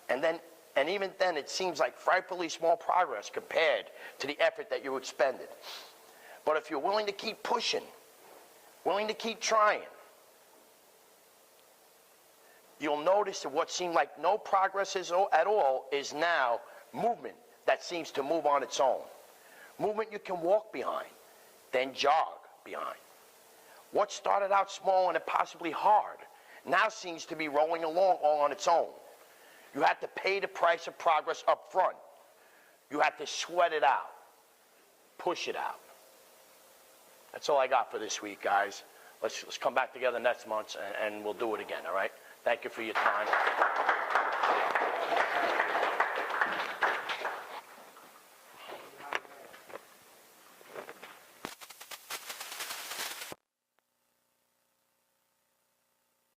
And even then, it seems like frightfully small progress compared to the effort that you expended. But if you're willing to keep pushing, willing to keep trying, you'll notice that what seemed like no progress at all is now movement that seems to move on its own. Movement you can walk behind, then jog behind. What started out small and possibly hard now seems to be rolling along all on its own. You had to pay the price of progress up front. You had to sweat it out, push it out. That's all I got for this week, guys. Let's come back together next month, and we'll do it again, all right? Thank you for your time.